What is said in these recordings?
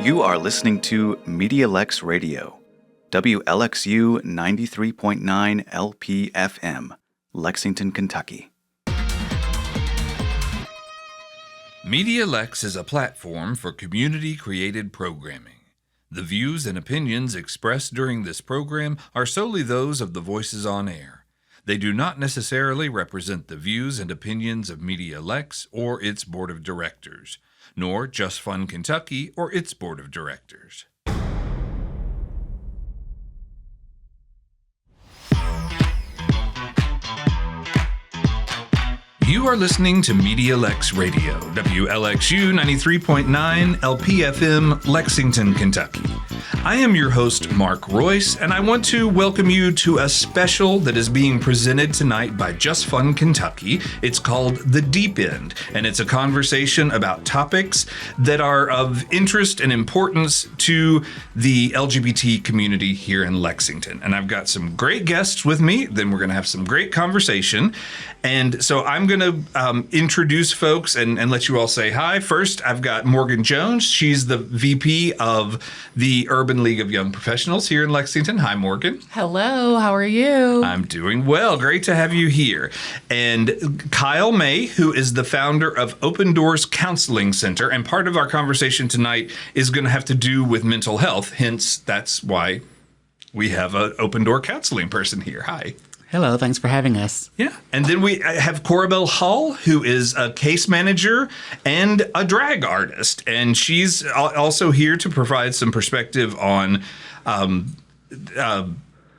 You are listening to MEDIALEX Radio, WLXU 93.9 LPFM, Lexington, Kentucky. MEDIALEX is a platform for community-created programming. The views and opinions expressed during this program are solely those of the voices on air. They do not necessarily represent the views and opinions of MEDIALEX or its board of directors, nor JustFundKY or its board of directors. You are listening to MEDIALEX Radio, WLXU 93.9 LPFM, Lexington, Kentucky. I am your host, Mark Royse, and I want to welcome you to a special that is being presented tonight by JustFundKY. It's called The Deep End, and it's a conversation about topics that are of interest and importance to the LGBT community here in Lexington. And I've got some great guests with me, then we're going to have some great conversation. And so I'm going to introduce folks and let you all say hi. First, I've got Morgan Jones. She's the VP of the Urban League of Young Professionals here in Lexington. Hi, Morgan. Hello, how are you? I'm doing well. Great to have you here. And Kyle May, who is the founder of Open Doors Counseling Center. And part of our conversation tonight is going to have to do with mental health. Hence, that's why we have an open door counseling person here. Hi. Hello, thanks for having us. Yeah, and then we have Corabelle Hall, who is a case manager and a drag artist, and she's also here to provide some perspective on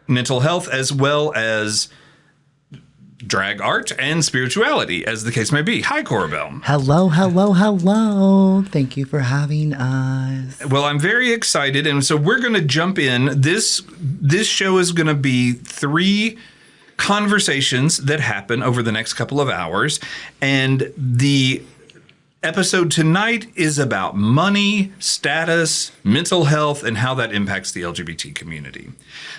mental health as well as drag art and spirituality, as the case may be. Hi, Corabelle. Hello, hello, hello. Thank you for having us. Well, I'm very excited, and so we're going to jump in. This show is going to be 3 conversations that happen over the next couple of hours, and the episode tonight is about money, status, mental health, and how that impacts the LGBT community.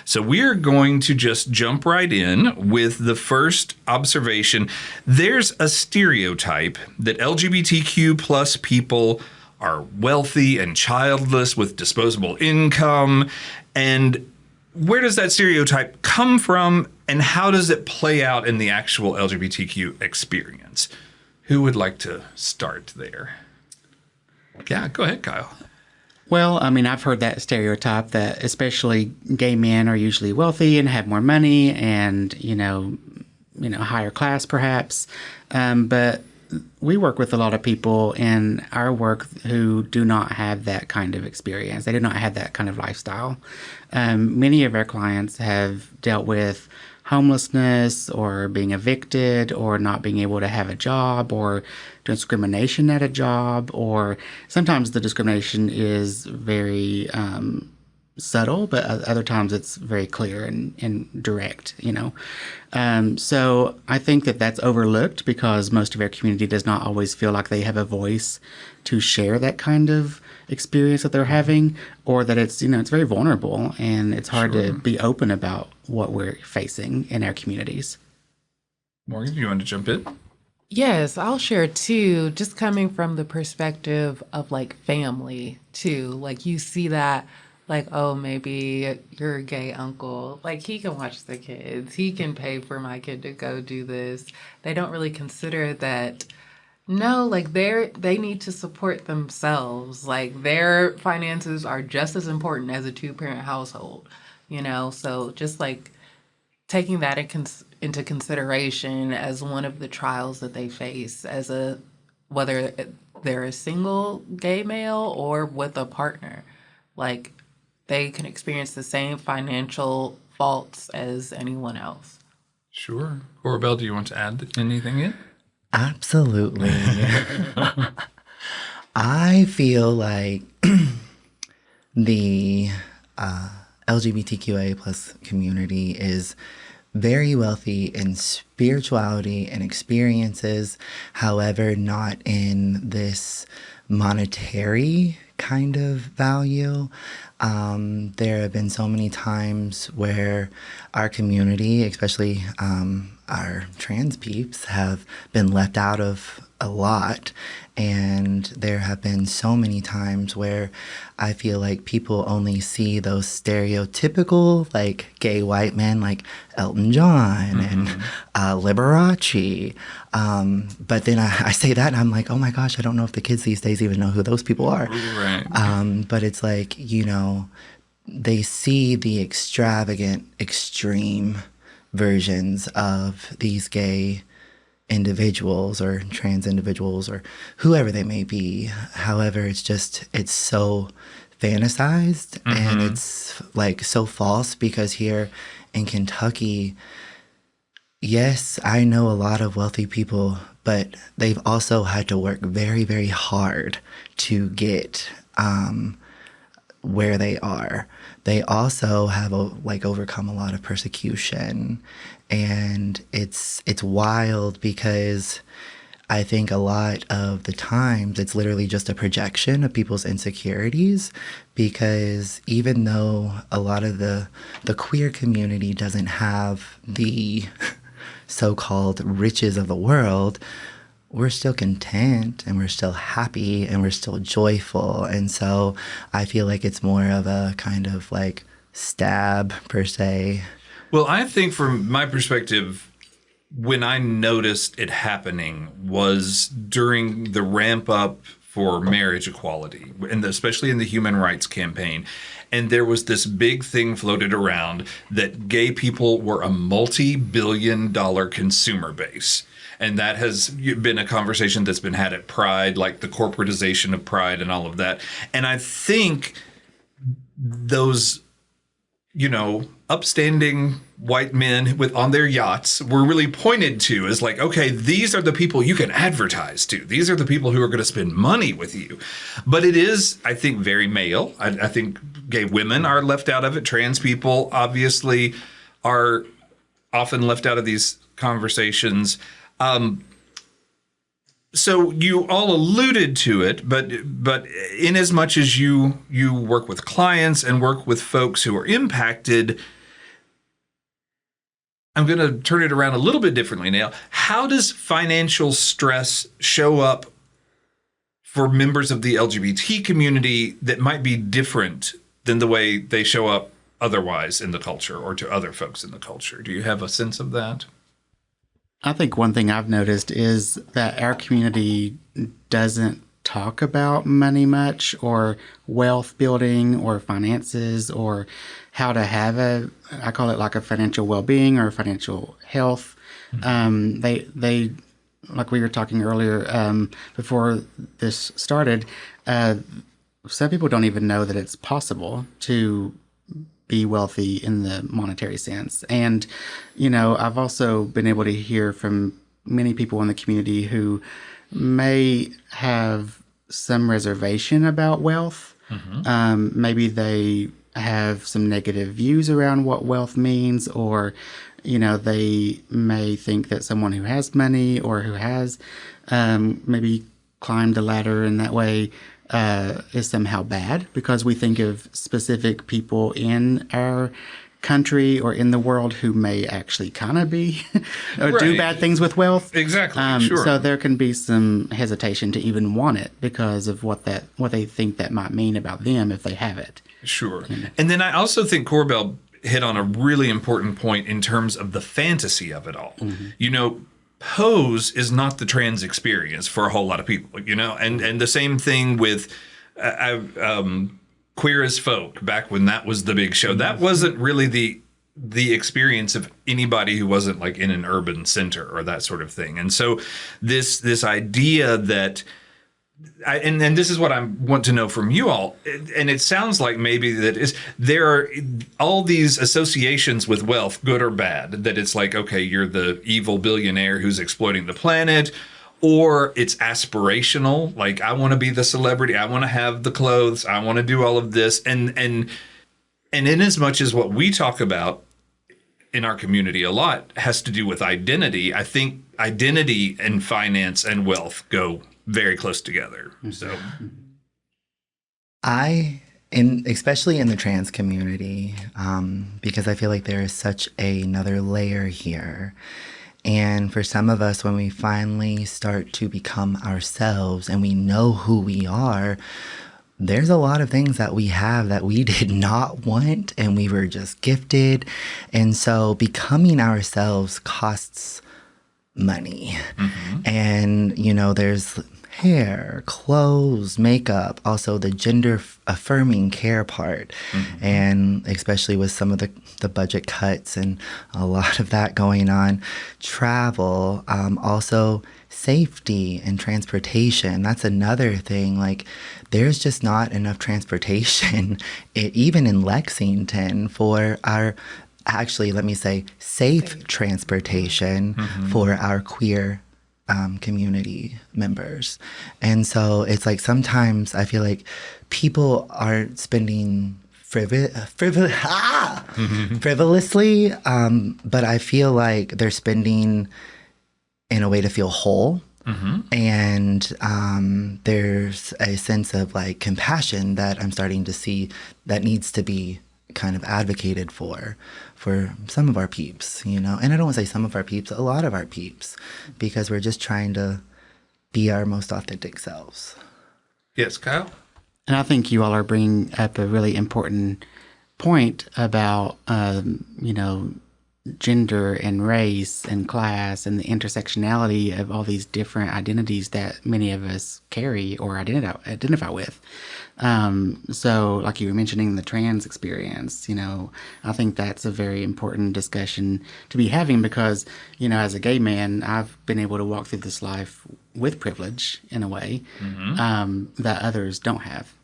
So we're going to just jump right in with the first observation. There's a stereotype that LGBTQ plus people are wealthy and childless with disposable income, and where does that stereotype come from, and how does it play out in the actual LGBTQ experience? Who would like to start there? Yeah, go ahead, Kyle. Well, I mean, I've heard that stereotype that especially gay men are usually wealthy and have more money and, you know, higher class perhaps. But we work with a lot of people in our work who do not have that kind of experience. They do not have that kind of lifestyle. Many of our clients have dealt with homelessness or being evicted or not being able to have a job or discrimination at a job, or sometimes the discrimination is very subtle, but other times it's very clear and direct, you know. So I think that that's overlooked because most of our community does not always feel like they have a voice to share that kind of experience that they're having, or that it's, you know, it's very vulnerable and it's hard to be open about what we're facing in our communities. Morgan, do you want to jump in? Yes, I'll share too, just coming from the perspective of like family too. Like you see that, like, oh, maybe your gay uncle, like he can watch the kids. He can pay for my kid to go do this. They don't really consider that, no, like they need to support themselves. Like their finances are just as important as a 2-parent household, you know? So just like taking that into consideration as one of the trials that they face as whether they're a single gay male or with a partner, like they can experience the same financial faults as anyone else. Sure. Corabelle, do you want to add anything in? Absolutely. I feel like the LGBTQA plus community is very wealthy in spirituality and experiences, however, not in this monetary kind of value. There have been so many times where our community, especially our trans peeps, have been left out of a lot. And there have been so many times where I feel like people only see those stereotypical, like, gay white men, like Elton John and Liberace. But then I say that and I'm like, oh my gosh, I don't know if the kids these days even know who those people are. Right. But it's like, you know, they see the extravagant, extreme versions of these gay individuals or trans individuals or whoever they may be. However, it's so fantasized and it's like so false, because here in Kentucky, yes, I know a lot of wealthy people, but they've also had to work very, very hard to get where they are. They also have overcome a lot of persecution, and it's wild, because I think a lot of the times it's literally just a projection of people's insecurities, because even though a lot of the queer community doesn't have the so-called riches of the world, we're still content and we're still happy and we're still joyful. And so I feel like it's more of a kind of like stab per se. Well, I think from my perspective, when I noticed it happening was during the ramp up for marriage equality, and especially in the human rights campaign. And there was this big thing floated around that gay people were a multi-billion-dollar consumer base. And that has been a conversation that's been had at Pride, like the corporatization of Pride and all of that. And I think those, you know, upstanding white men on their yachts were really pointed to as like, okay, these are the people you can advertise to. These are the people who are going to spend money with you. But it is, I think, very male. I think gay women are left out of it. Trans people obviously are often left out of these conversations. So you all alluded to it, but in as much as you work with clients and work with folks who are impacted, I'm going to turn it around a little bit differently now. How does financial stress show up for members of the LGBT community that might be different than the way they show up otherwise in the culture or to other folks in the culture? Do you have a sense of that? I think one thing I've noticed is that our community doesn't talk about money much, or wealth building, or finances, or how to have I call it like a financial well-being or financial health. They like we were talking earlier before this started, some people don't even know that it's possible to be wealthy in the monetary sense. And, you know, I've also been able to hear from many people in the community who may have some reservation about wealth. Maybe they have some negative views around what wealth means, or, you know, they may think that someone who has money or who has maybe climbed the ladder in that way is somehow bad, because we think of specific people in our country or in the world who may actually kind of be or do bad things with wealth. Exactly. Sure. So there can be some hesitation to even want it because of what they think that might mean about them if they have it. Sure. And then I also think Corabelle hit on a really important point in terms of the fantasy of it all. You know, pose is not the trans experience for a whole lot of people, you know, and the same thing with Queer as Folk, back when that was the big show. That wasn't really the experience of anybody who wasn't like in an urban center or that sort of thing. And so this idea that and this is what I want to know from you all, and it sounds like maybe that there are all these associations with wealth, good or bad, that it's like, okay, you're the evil billionaire who's exploiting the planet, or it's aspirational, like I want to be the celebrity, I want to have the clothes, I want to do all of this, and in as much as what we talk about in our community a lot has to do with identity, I think identity and finance and wealth go very close together. So Especially in the trans community, because I feel like there is such another layer here. And for some of us, when we finally start to become ourselves and we know who we are, there's a lot of things that we have that we did not want and we were just gifted. And so becoming ourselves costs money. And, there's hair, clothes, makeup, also the gender affirming care part. And especially with some of the budget cuts and a lot of that going on, travel, also safety and transportation. That's another thing. Like, there's just not enough transportation, even in Lexington, for our, actually, let me say, safe transportation for our queer community members. And so it's like sometimes I feel like people are spending frivolously, but I feel like they're spending in a way to feel whole. And there's a sense of like compassion that I'm starting to see that needs to be kind of advocated for some of our peeps, And I don't want to say some of our peeps, a lot of our peeps, because we're just trying to be our most authentic selves. Yes, Kyle? And I think you all are bringing up a really important point about, gender and race and class and the intersectionality of all these different identities that many of us carry or identify with. So like you were mentioning the trans experience, I think that's a very important discussion to be having because, as a gay man, I've been able to walk through this life with privilege in a way that others don't have.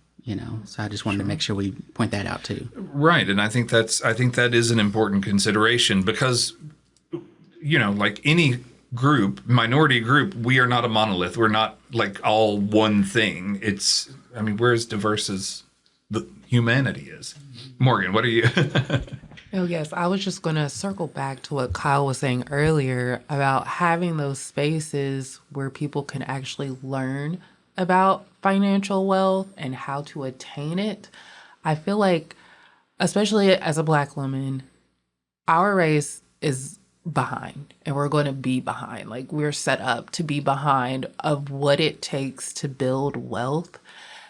So I just wanted to make sure we point that out too. Right, and I think that is an important consideration because, like any group, minority group, we are not a monolith. We're not like all one thing. We're as diverse as the humanity is. Morgan, what are you? Oh, yes. I was just going to circle back to what Kyle was saying earlier about having those spaces where people can actually learn about financial wealth and how to attain it. I feel like, especially as a Black woman, our race is behind and we're going to be behind. Like, we're set up to be behind of what it takes to build wealth.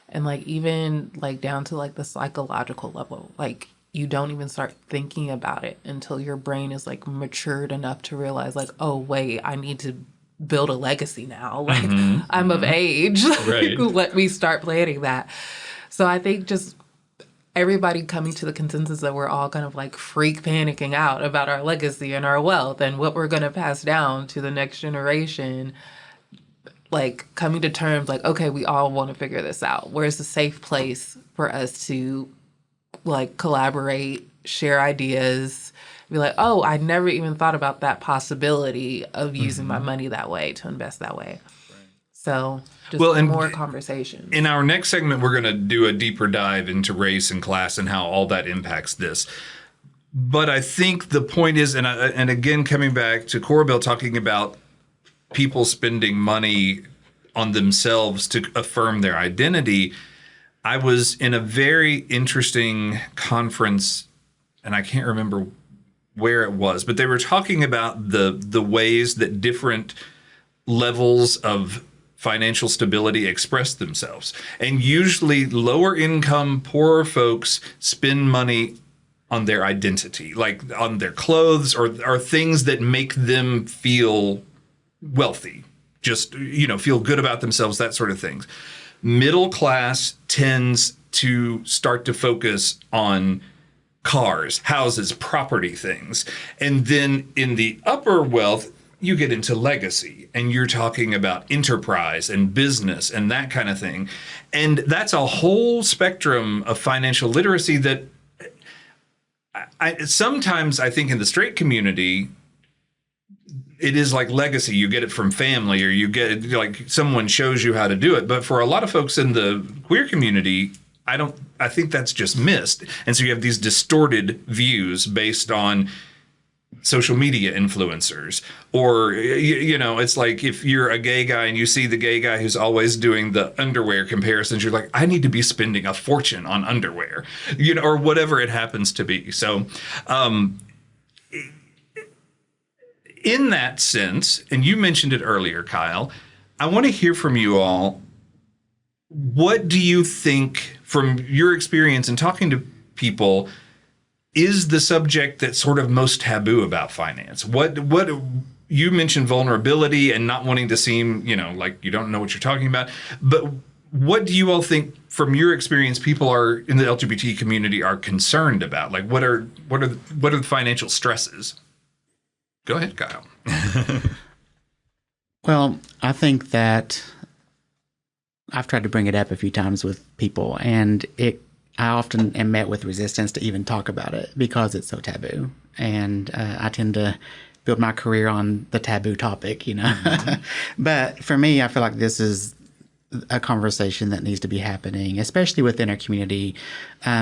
And like, even like down to like the psychological level, like you don't even start thinking about it until your brain is like matured enough to realize like, oh wait, I need to build a legacy now. Like I'm of age. Right. Let me start planning that. So I think just everybody coming to the consensus that we're all kind of like freak panicking out about our legacy and our wealth and what we're going to pass down to the next generation, like coming to terms like, okay, we all want to figure this out. Where's a safe place for us to like collaborate, share ideas, be like, oh, I never even thought about that possibility of using my money that way, to invest that way. Right. So just more conversations. In our next segment, we're going to do a deeper dive into race and class and how all that impacts this. But I think the point is, and again, coming back to Corabelle talking about people spending money on themselves to affirm their identity, I was in a very interesting conference, and I can't remember where it was, but they were talking about the ways that different levels of financial stability express themselves. And usually lower income, poorer folks spend money on their identity, like on their clothes or things that make them feel wealthy, just, feel good about themselves, that sort of things. Middle class tends to start to focus on cars, houses, property things. And then in the upper wealth, you get into legacy and you're talking about enterprise and business and that kind of thing. And that's a whole spectrum of financial literacy that sometimes I think in the straight community, it is like legacy. You get it from family or you get it like someone shows you how to do it. But for a lot of folks in the queer community, I think that's just missed. And so you have these distorted views based on social media influencers, or it's like if you're a gay guy and you see the gay guy who's always doing the underwear comparisons, you're like, I need to be spending a fortune on underwear, or whatever it happens to be. So in that sense, and you mentioned it earlier, Kyle, I want to hear from you all. What do you think, from your experience in talking to people, is the subject that's sort of most taboo about finance? What you mentioned vulnerability and not wanting to seem, like you don't know what you're talking about. But what do you all think, from your experience, people are in the LGBT community are concerned about? Like, what are the financial stresses? Go ahead, Kyle. Well, I think that I've tried to bring it up a few times with people, and I often am met with resistance to even talk about it because it's so taboo. And I tend to build my career on the taboo topic, Mm-hmm. But for me, I feel like this is a conversation that needs to be happening, especially within our community,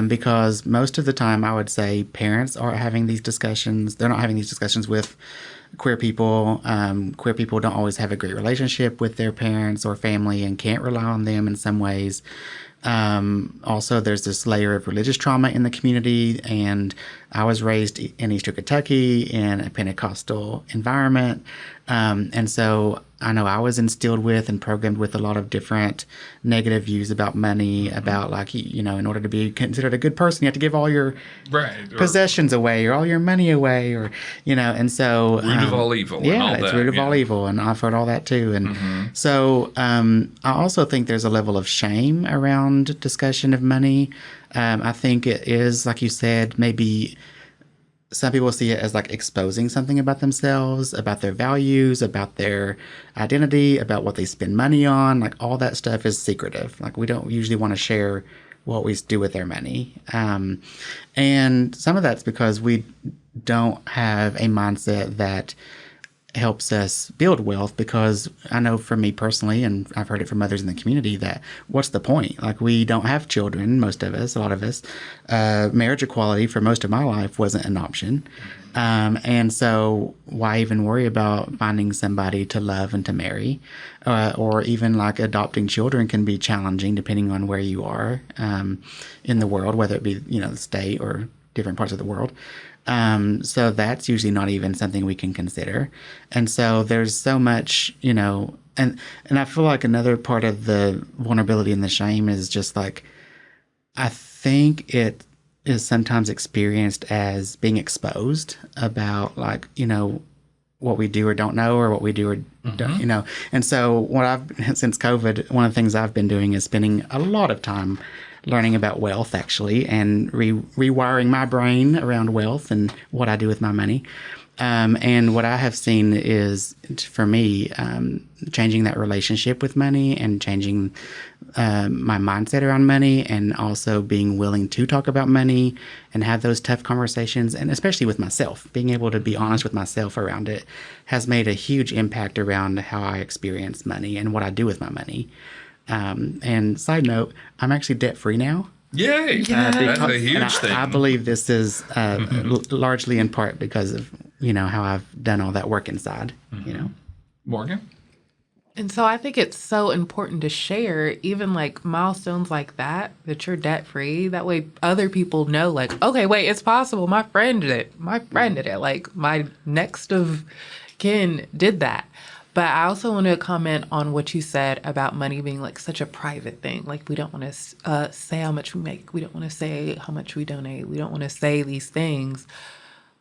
because most of the time I would say parents are having these discussions. They're not having these discussions with queer people. Queer people don't always have a great relationship with their parents or family and can't rely on them in some ways. Also, there's this layer of religious trauma in the community, and I was raised in Eastern Kentucky in a Pentecostal environment, and so I know I was instilled with and programmed with a lot of different negative views about money, about like, in order to be considered a good person, you have to give all your possessions away or all your money away, or, and so... Root of all evil. Yeah, and all it's that. root of all evil, and I've heard all that too. And so I also think there's a level of shame around discussion of money. I think it is, like you said, maybe... Some people see it as like exposing something about themselves, about their values, about their identity, about what they spend money on. Like all that stuff is secretive. Like we don't usually want to share what we do with our money. And some of that's because we don't have a mindset that helps us build wealth, because I know for me personally, and I've heard it from others in the community, that what's the point? Like we don't have children, most of us, a lot of us. Marriage equality for most of my life wasn't an option. And so why even worry about finding somebody to love and to marry? Or even like adopting children can be challenging depending on where you are in the world, whether it be, the state or different parts of the world. So that's usually not even something we can consider. And so there's so much, and I feel like another part of the vulnerability and the shame is just like, I think it is sometimes experienced as being exposed about like, what we do or don't know, or what we do or don't, And so since COVID, one of the things I've been doing is spending a lot of time learning about wealth, actually, and rewiring my brain around wealth and what I do with my money. And what I have seen is, for me, changing that relationship with money and changing my mindset around money, and also being willing to talk about money and have those tough conversations, and especially with myself, being able to be honest with myself around it has made a huge impact around how I experience money and what I do with my money. And side note, I'm actually debt-free now. Yay! That's a huge thing. I believe this is largely in part because of, how I've done all that work inside, Morgan? And so I think it's so important to share even like milestones like that you're debt-free. That way other people know, like, okay, wait, it's possible. My friend did it. Like my next of kin did that. But I also want to comment on what you said about money being like such a private thing. Like we don't want to say how much we make. We don't want to say how much we donate. We don't want to say these things.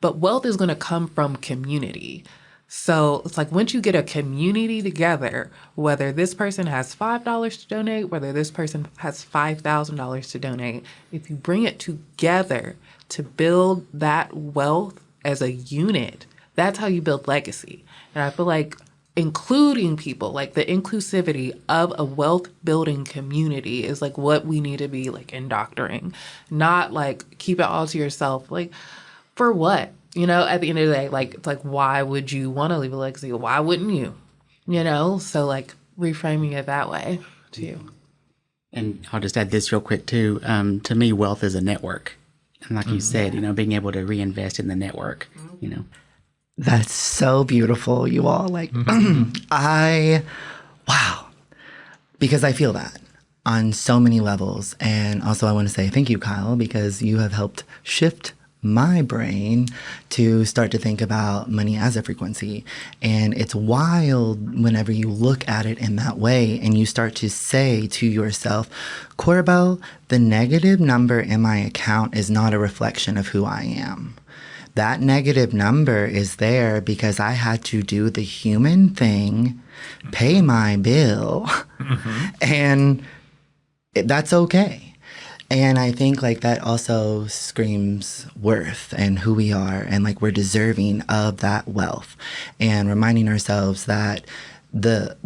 But wealth is going to come from community. So it's like once you get a community together, whether this person has $5 to donate, whether this person has $5,000 to donate, if you bring it together to build that wealth as a unit, that's how you build legacy. And I feel like including people, like the inclusivity of a wealth building community is like what we need to be like indoctrinating, not like keep it all to yourself. Like for what? At the end of the day, like it's like, why would you want to leave a legacy? Why wouldn't you? So like reframing it that way too. And I'll just add this real quick too. To me, wealth is a network. And like you said, being able to reinvest in the network, That's so beautiful, you all. Like, wow. Because I feel that on so many levels. And also, I want to say thank you, Kyle, because you have helped shift my brain to start to think about money as a frequency. And it's wild whenever you look at it in that way and you start to say to yourself, Corabelle, the negative number in my account is not a reflection of who I am. That negative number is there because I had to do the human thing, pay my bill, and that's okay. And I think like that also screams worth and who we are, and like we're deserving of that wealth, and reminding ourselves that the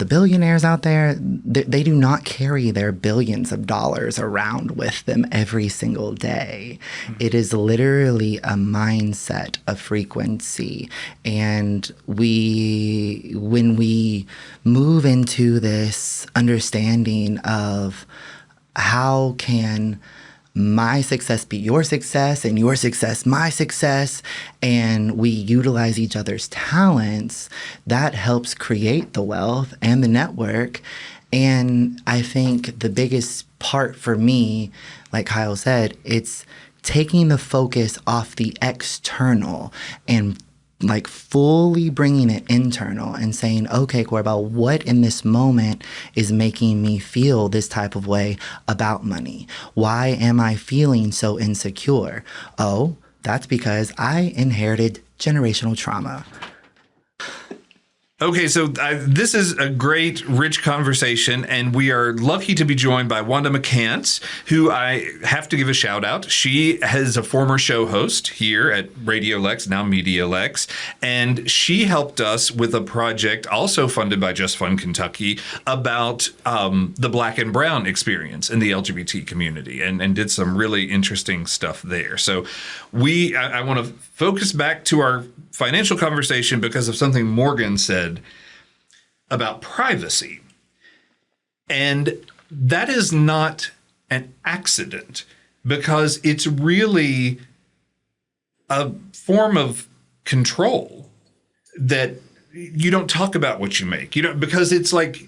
billionaires out there, they do not carry their billions of dollars around with them every single day. It is literally a mindset of frequency. And when we move into this understanding of how can my success be your success and your success my success, and we utilize each other's talents, that helps create the wealth and the network. And I think the biggest part for me, like Kyle said, it's taking the focus off the external and like fully bringing it internal and saying, okay, Corabelle, what in this moment is making me feel this type of way about money? Why am I feeling so insecure? Oh, that's because I inherited generational trauma. Okay, so this is a great, rich conversation, and we are lucky to be joined by Wanda McCants, who I have to give a shout out. She is a former show host here at RadioLex, now MEDIALEX, and she helped us with a project also funded by JustFundKY about the Black and Brown experience in the LGBT community, and did some really interesting stuff there. So I want to focus back to our financial conversation because of something Morgan said about privacy. And that is not an accident, because it's really a form of control that you don't talk about what you make. You don't, because it's like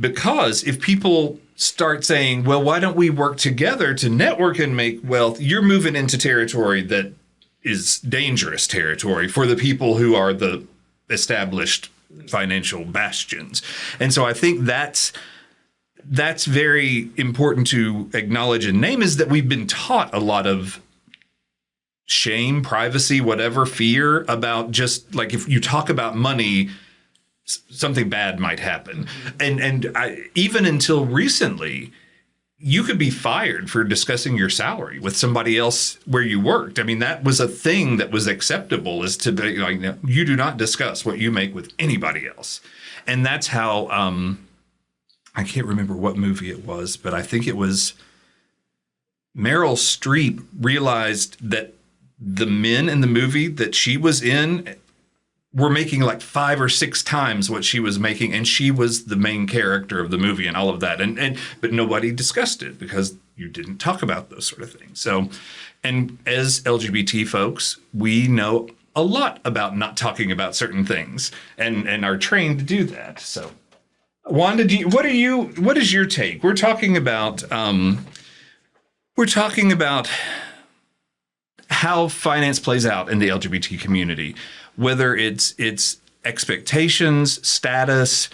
because if people start saying, well, why don't we work together to network and make wealth, you're moving into territory that is dangerous territory for the people who are the established financial bastions. And so I think that's very important to acknowledge and name, is that we've been taught a lot of shame, privacy, whatever, fear about just like if you talk about money, something bad might happen. And even until recently, you could be fired for discussing your salary with somebody else where you worked. I mean, that was a thing that was acceptable, is to be like, no, you do not discuss what you make with anybody else. And that's how, I can't remember what movie it was, but I think it was Meryl Streep realized that the men in the movie that she was in were making like 5 or 6 times what she was making, and she was the main character of the movie and all of that. But nobody discussed it because you didn't talk about those sort of things. So, and as LGBT folks, we know a lot about not talking about certain things and are trained to do that. So, Wanda, what is your take? We're talking about how finance plays out in the LGBT community, whether it's expectations, status,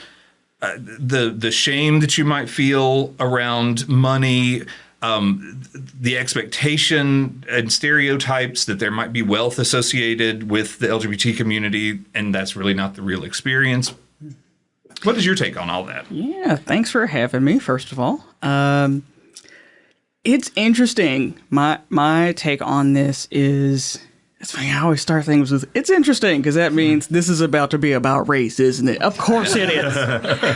the shame that you might feel around money, the expectation and stereotypes that there might be wealth associated with the LGBT community, and that's really not the real experience. What is your take on all that? Yeah, thanks for having me, first of all. It's interesting. My take on this is, it's funny, I always start things with, it's interesting, because that means this is about to be about race, isn't it? Of course it is.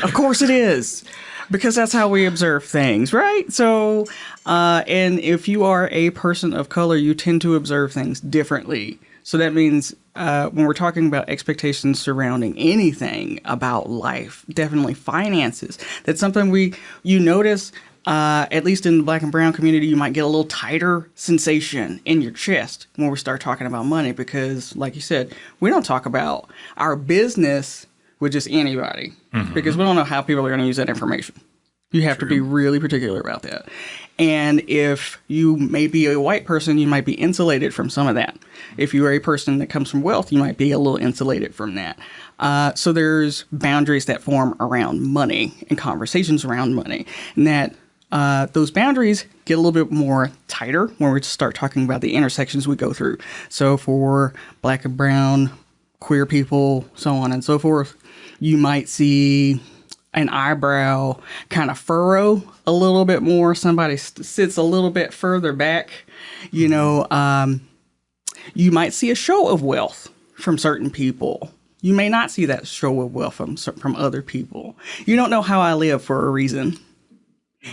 Of course it is. Because that's how we observe things, right? So, and if you are a person of color, you tend to observe things differently. So that means when we're talking about expectations surrounding anything about life, definitely finances, that's something you notice at least in the Black and brown community, you might get a little tighter sensation in your chest when we start talking about money because, like you said, we don't talk about our business with just anybody because we don't know how people are going to use that information. You have to be really particular about that. And if you may be a white person, you might be insulated from some of that. If you are a person that comes from wealth, you might be a little insulated from that. So there's boundaries that form around money and conversations around money. And that those boundaries get a little bit more tighter when we start talking about the intersections we go through. So for Black and brown, queer people, so on and so forth, you might see an eyebrow kind of furrow a little bit more. Somebody sits a little bit further back. You know, you might see a show of wealth from certain people. You may not see that show of wealth from other people. You don't know how I live for a reason.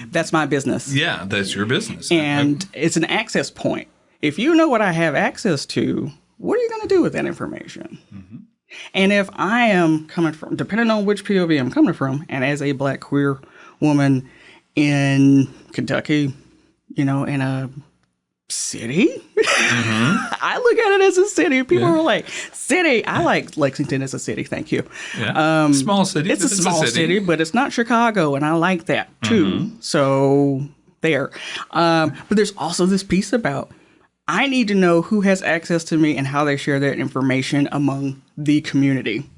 That's my business. Yeah, that's your business. And it's an access point. If you know what I have access to, what are you going to do with that information? And if I am coming from, depending on which POV I'm coming from, and as a Black queer woman in Kentucky, you know, in a city, I look at it as a city. People are like, city. I like Lexington as a city. Thank you. Yeah. Small city. It's a small city, but it's not Chicago, and I like that too. So there. But there's also this piece about I need to know who has access to me and how they share their information among the community.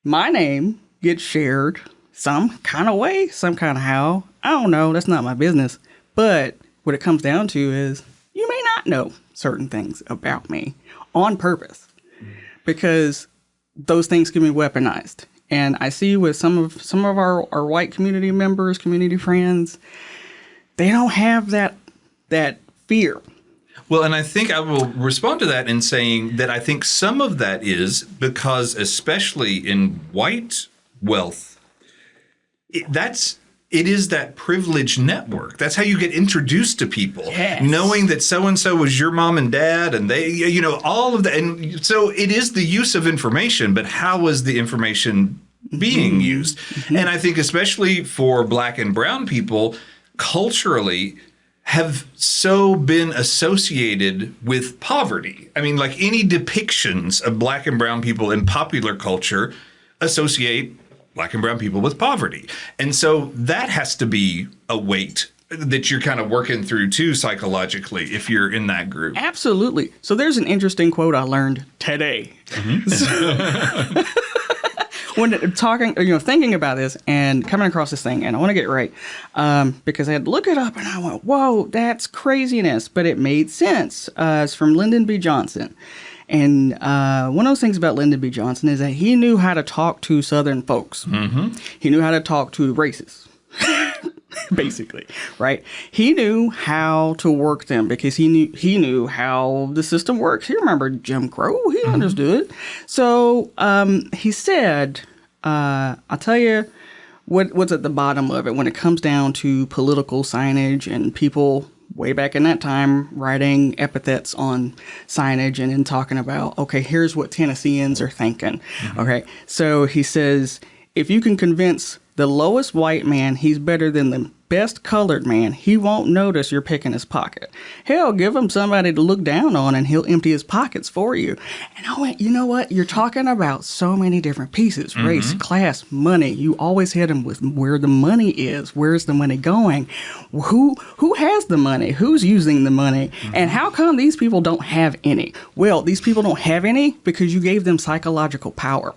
My name gets shared some kind of way, some kind of how. I don't know. That's not my business. But what it comes down to is you may not know certain things about me on purpose because those things can be weaponized. And I see with some of our white community members, community friends, they don't have that fear. Well, and I think I will respond to that in saying that I think some of that is because, especially in white wealth, it is that privileged network. That's how you get introduced to people, knowing that so-and-so was your mom and dad, and they, you know, all of that. And so it is the use of information, but how is the information being used? And I think especially for Black and brown people, culturally, have so been associated with poverty. I mean, like any depictions of Black and brown people in popular culture associate Black and brown people with poverty. And so that has to be a weight that you're kind of working through too psychologically if you're in that group. Absolutely. So there's an interesting quote I learned today. When talking, thinking about this and coming across this thing, and I want to get it right, because I had to look it up and I went, whoa, that's craziness. But it made sense. It's from Lyndon B. Johnson. And one of those things about Lyndon B. Johnson is that he knew how to talk to Southern folks. He knew how to talk to racists, basically, right? He knew how to work them because he knew how the system works. He remembered Jim Crow. He understood. So he said, I'll tell you what's at the bottom of it when it comes down to political signage and people way back in that time writing epithets on signage and then talking about, okay, here's what Tennesseans are thinking. Okay, so he says, if you can convince the lowest white man he's better than the best colored man, he won't notice you're picking his pocket. Hell, give him somebody to look down on and he'll empty his pockets for you. And I went, you know what? You're talking about so many different pieces, race, class, money. You always hit them with where the money is. Where's the money going? Who has the money? Who's using the money? And how come these people don't have any? Well, these people don't have any because you gave them psychological power.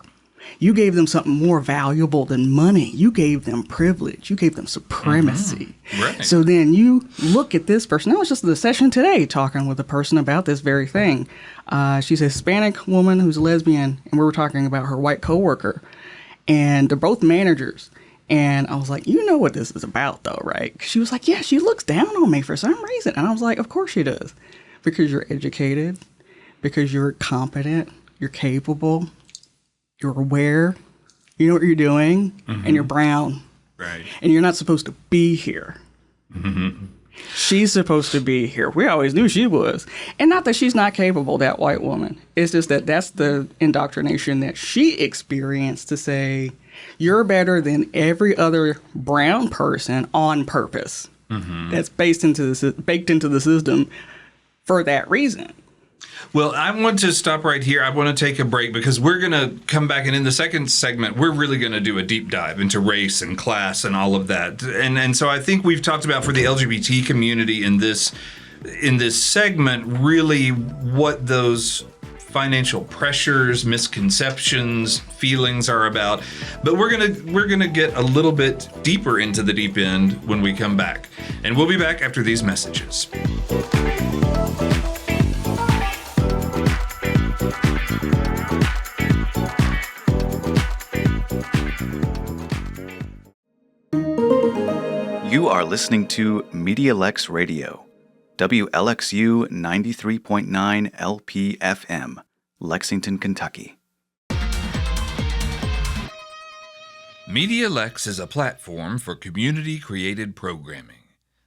You gave them something more valuable than money. You gave them privilege. You gave them supremacy. Right. So then you look at this person. I was just in the session today talking with a person about this very thing. She's a Hispanic woman who's a lesbian, and we were talking about her white coworker. And they're both managers. And I was like, you know what this is about, though, right? She was like, yeah, she looks down on me for some reason. And I was like, of course she does. Because you're educated, because you're competent, you're capable, you're aware, you know what you're doing, and you're brown. Right. And you're not supposed to be here. She's supposed to be here. We always knew she was. And not that she's not capable, that white woman. It's just that that's the indoctrination that she experienced to say, You're better than every other brown person on purpose. That's baked into the system for that reason. Well, I want to stop right here. I want to take a break because we're going to come back, and in the second segment, we're really going to do a deep dive into race and class and all of that. And so I think we've talked about for the LGBT community in this segment, really what those financial pressures, misconceptions, feelings are about. But we're gonna get a little bit deeper into the deep end when we come back. And we'll be back after these messages. You are listening to MEDIALEX Radio, WLXU 93.9 LPFM, Lexington, Kentucky. MEDIALEX is a platform for community-created programming.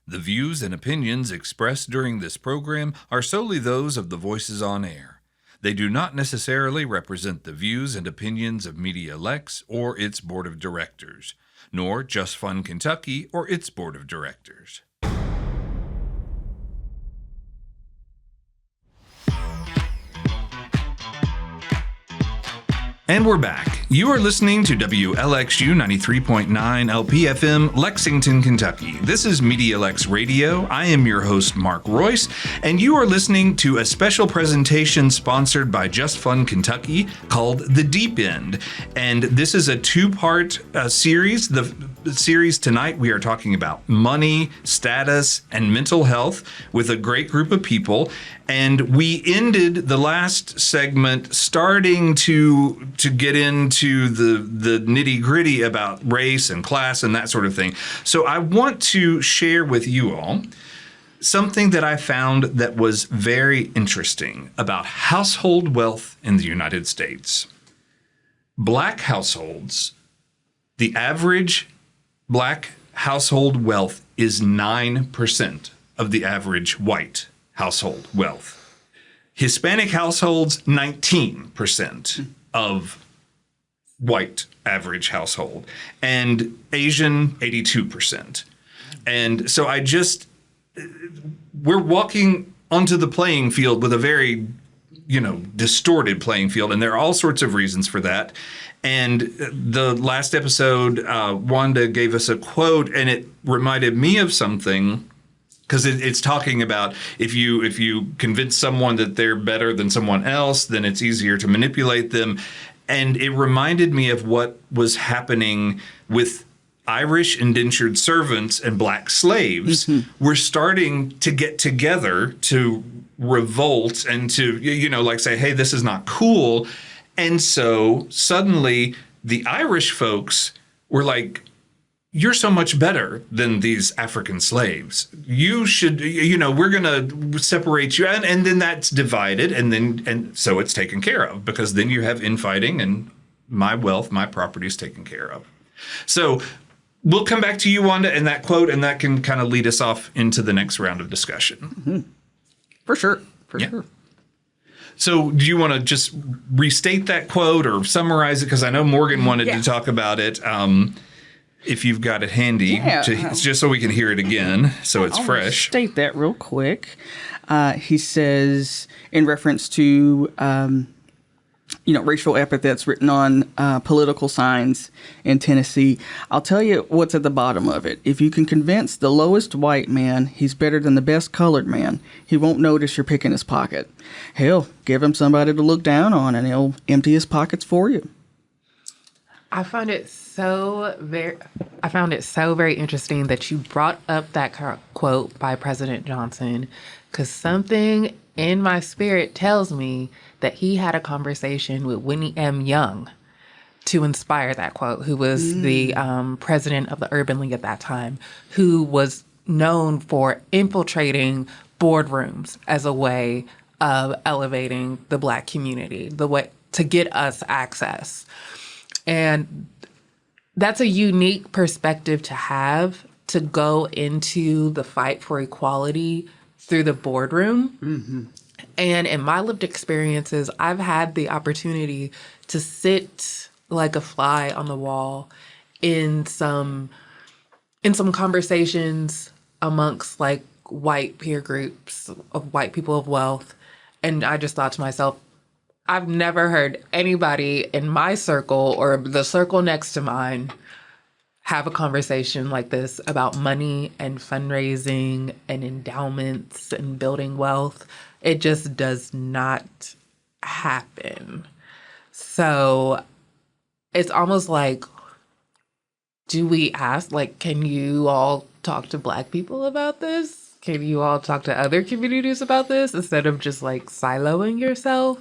The views and opinions expressed during this program are solely those of the voices on air. They do not necessarily represent the views and opinions of MEDIALEX or its board of directors, nor JustFundKY or its board of directors. And we're back. You are listening to WLXU 93.9 LPFM, Lexington, Kentucky. This is MEDIALEX Radio. I am your host, Mark Royse, and you are listening to a special presentation sponsored by JustFundKY called The Deep End. And this is a two-part series. The series tonight, we are talking about money, status, and mental health with a great group of people. And we ended the last segment starting to get into the nitty-gritty about race and class and that sort of thing. So I want to share with you all something that I found that was very interesting about household wealth in the United States. Black households, the average Black household wealth is 9% of the average white household wealth. Hispanic households, 19% of white average household, and Asian, 82%. And so we're walking onto the playing field with a very, distorted playing field, and there are all sorts of reasons for that. And the last episode, Wanda gave us a quote, and it reminded me of something, because it's talking about if you convince someone that they're better than someone else, then it's easier to manipulate them. And it reminded me of what was happening with Irish indentured servants and Black slaves. We're starting to get together to revolt and to, say, hey, this is not cool. And so suddenly the Irish folks were like, you're so much better than these African slaves. You should, we're going to separate you. And then that's divided. And so it's taken care of, because then you have infighting and my wealth, my property is taken care of. So we'll come back to you, Wanda, and that quote, and that can kind of lead us off into the next round of discussion. For sure. For sure. So do you want to just restate that quote or summarize it? Because I know Morgan wanted to talk about it. If you've got it handy, just so we can hear it again, so it's fresh. State that real quick. He says, in reference to, racial epithets written on political signs in Tennessee, I'll tell you what's at the bottom of it. If you can convince the lowest white man he's better than the best colored man, he won't notice you're picking his pocket. Hell, give him somebody to look down on, and he'll empty his pockets for you. I found it so very interesting that you brought up that quote by President Johnson, because something in my spirit tells me that he had a conversation with Whitney M. Young to inspire that quote, who was the president of the Urban League at that time, who was known for infiltrating boardrooms as a way of elevating the Black community, the way to get us access. And that's a unique perspective to have, to go into the fight for equality through the boardroom. And in my lived experiences, I've had the opportunity to sit like a fly on the wall in some conversations amongst like white peer groups of white people of wealth. And I just thought to myself, I've never heard anybody in my circle or the circle next to mine have a conversation like this about money and fundraising and endowments and building wealth. It just does not happen. So it's almost like, do we ask, like, can you all talk to Black people about this? Can you all talk to other communities about this instead of just like siloing yourself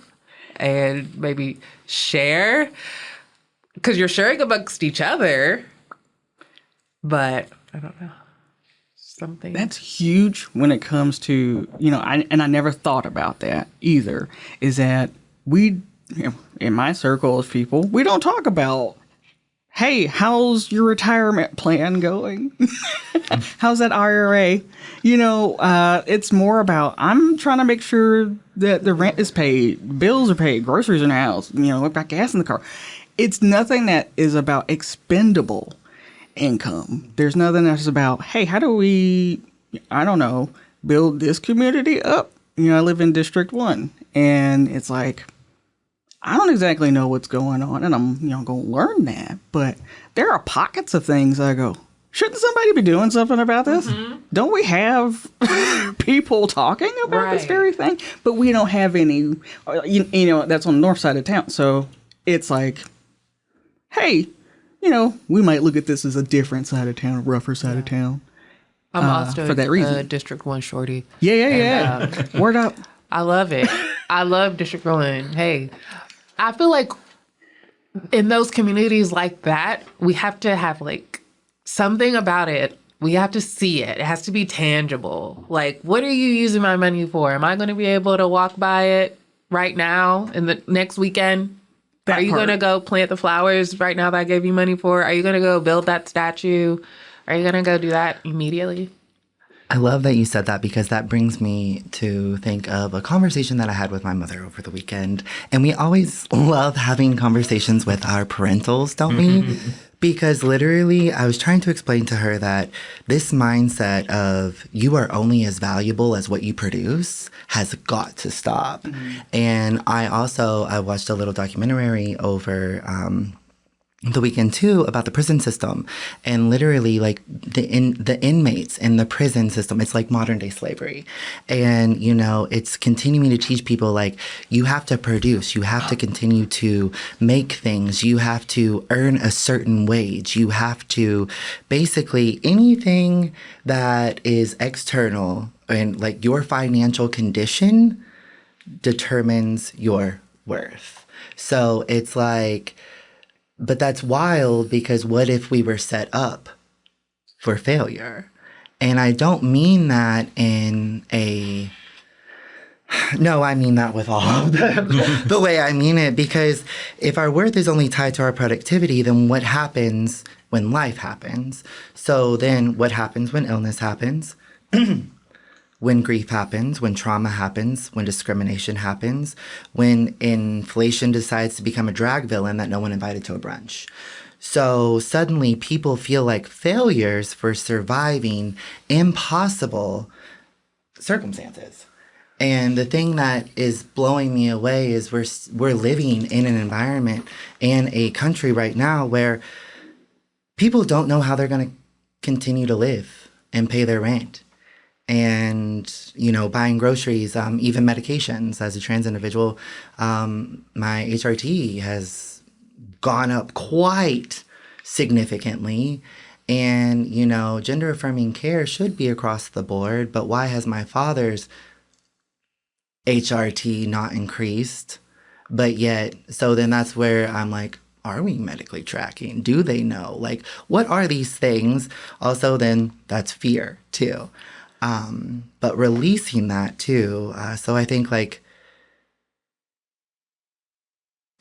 and maybe share? Because you're sharing amongst each other. But I don't know. Something That's huge when it comes to, I never thought about that either, is that in my circle of people, we don't talk about, hey, how's your retirement plan going? How's that IRA? It's more about, I'm trying to make sure that the rent is paid, bills are paid, groceries in the house, we've got gas in the car. It's nothing that is about expendable income. There's nothing that's about, hey, how do we, build this community up? I live in District 1, and it's like, I don't exactly know what's going on, and I'm, going to learn that. But there are pockets of things I go, shouldn't somebody be doing something about this? Mm-hmm. Don't we have people talking about this very thing? But we don't have any, that's on the north side of town. So it's like, hey, we might look at this as a different side of town, a rougher side of town. I'm also for that reason. District 1 shorty. Yeah. Word up. I love it. I love District 1. Hey, I feel like in those communities like that, we have to have like something about it. We have to see it. It has to be tangible. Like, what are you using my money for? Am I going to be able to walk by it right now in the next weekend? Are you going to go plant the flowers right now that I gave you money for? Are you going to go build that statue? Are you going to go do that immediately? I love that you said that, because that brings me to think of a conversation that I had with my mother over the weekend. And we always love having conversations with our parentals, don't we? Because literally, I was trying to explain to her that this mindset of you are only as valuable as what you produce has got to stop. And I watched a little documentary over the weekend too about the prison system, and literally like the inmates in the prison system. It's like modern day slavery, and it's continuing to teach people like you have to produce, you have to continue to make things, you have to earn a certain wage, you have to basically anything that is external and like your financial condition determines your worth. So it's like. But that's wild, because what if we were set up for failure? And I don't mean that in a... No, I mean that with all of the way I mean it. Because if our worth is only tied to our productivity, then what happens when life happens? So then what happens when illness happens? When grief happens, when trauma happens, when discrimination happens, when inflation decides to become a drag villain that no one invited to a brunch. So suddenly people feel like failures for surviving impossible circumstances. And the thing that is blowing me away is we're living in an environment and a country right now where people don't know how they're going to continue to live and pay their rent. And, buying groceries, even medications. As a trans individual, my HRT has gone up quite significantly. And, gender affirming care should be across the board. But why has my father's HRT not increased? But yet, so then that's where I'm like, are we medically tracking? Do they know? Like, what are these things? Also, then that's fear, too. But releasing that too. So I think like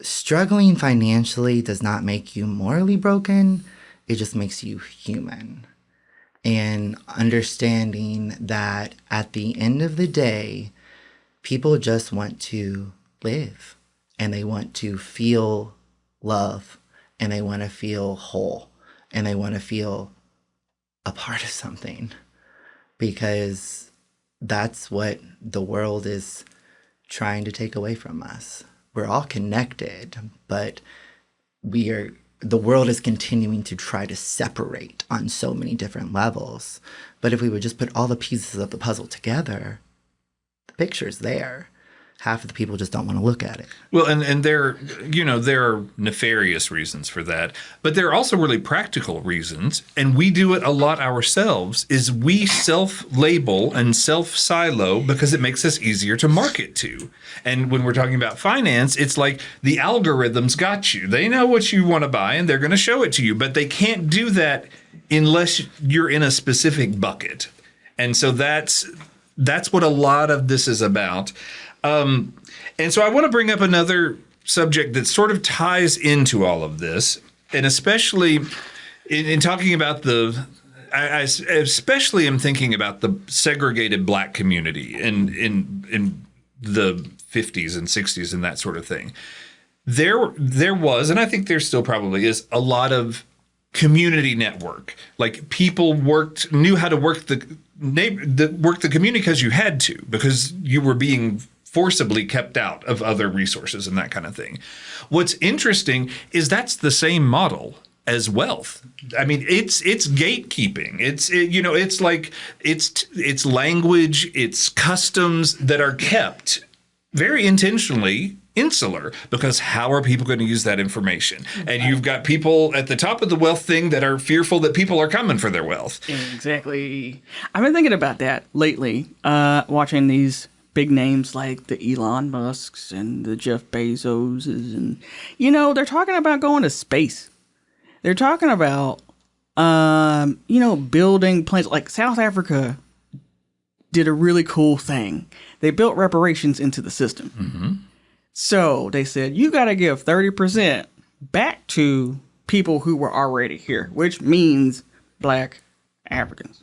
struggling financially does not make you morally broken. It just makes you human. And understanding that at the end of the day, people just want to live and they want to feel love and they want to feel whole, and they want to feel a part of something, because that's what the world is trying to take away from us. We're all connected, but the world is continuing to try to separate on so many different levels. But if we would just put all the pieces of the puzzle together, the picture's there. Half of the people just don't want to look at it. Well, and there are nefarious reasons for that, but there are also really practical reasons, and we do it a lot ourselves, is we self-label and self-silo because it makes us easier to market to. And when we're talking about finance, it's like the algorithms got you. They know what you want to buy, and they're going to show it to you, but they can't do that unless you're in a specific bucket. And so that's what a lot of this is about. And so I want to bring up another subject that sort of ties into all of this, and especially in talking about I especially am thinking about the segregated Black community in the 50s and 60s and that sort of thing. There was, and I think there still probably is, a lot of community network. Like people knew how to work the community because you had to, because you were being forcibly kept out of other resources and that kind of thing. What's interesting is that's the same model as wealth. I mean, it's gatekeeping. It's language, it's customs that are kept very intentionally insular, because how are people going to use that information? And you've got people at the top of the wealth thing that are fearful that people are coming for their wealth. Exactly. I've been thinking about that lately, watching these big names like the Elon Musks and the Jeff Bezoses, and they're talking about going to space. They're talking about building planes. Like South Africa did a really cool thing. They built reparations into the system. Mm-hmm. So they said, you got to give 30% back to people who were already here, which means Black Africans.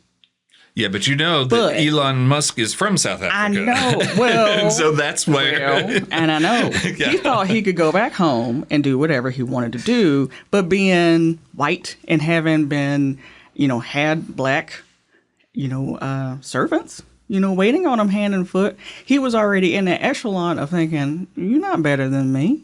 Yeah, but that Elon Musk is from South Africa. I know. Well, and so that's where. And I know. Yeah. He thought he could go back home and do whatever he wanted to do, but being white and having been, had Black, servants, waiting on him hand and foot, he was already in the echelon of thinking, you're not better than me,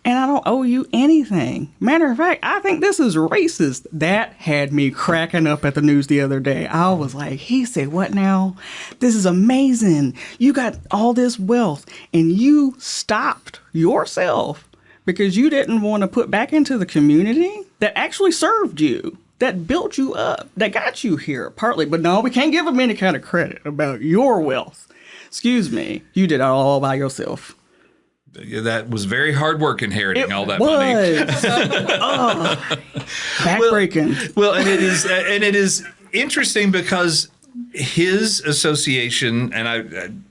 and I don't owe you anything. Matter of fact, I think this is racist. That had me cracking up at the news the other day. I was like, he said, what now? This is amazing. You got all this wealth, and you stopped yourself because you didn't want to put back into the community that actually served you, that built you up, that got you here, partly. But no, we can't give them any kind of credit about your wealth. Excuse me, you did it all by yourself. That was very hard work inheriting all that money. Backbreaking. Well, and it is interesting because his association, and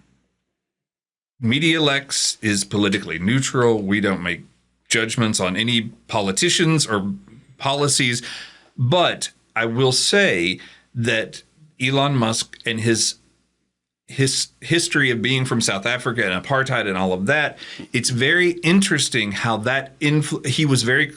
MEDIALEX is politically neutral. We don't make judgments on any politicians or policies. But I will say that Elon Musk and his history of being from South Africa and apartheid and all of that, it's very interesting how that he was very,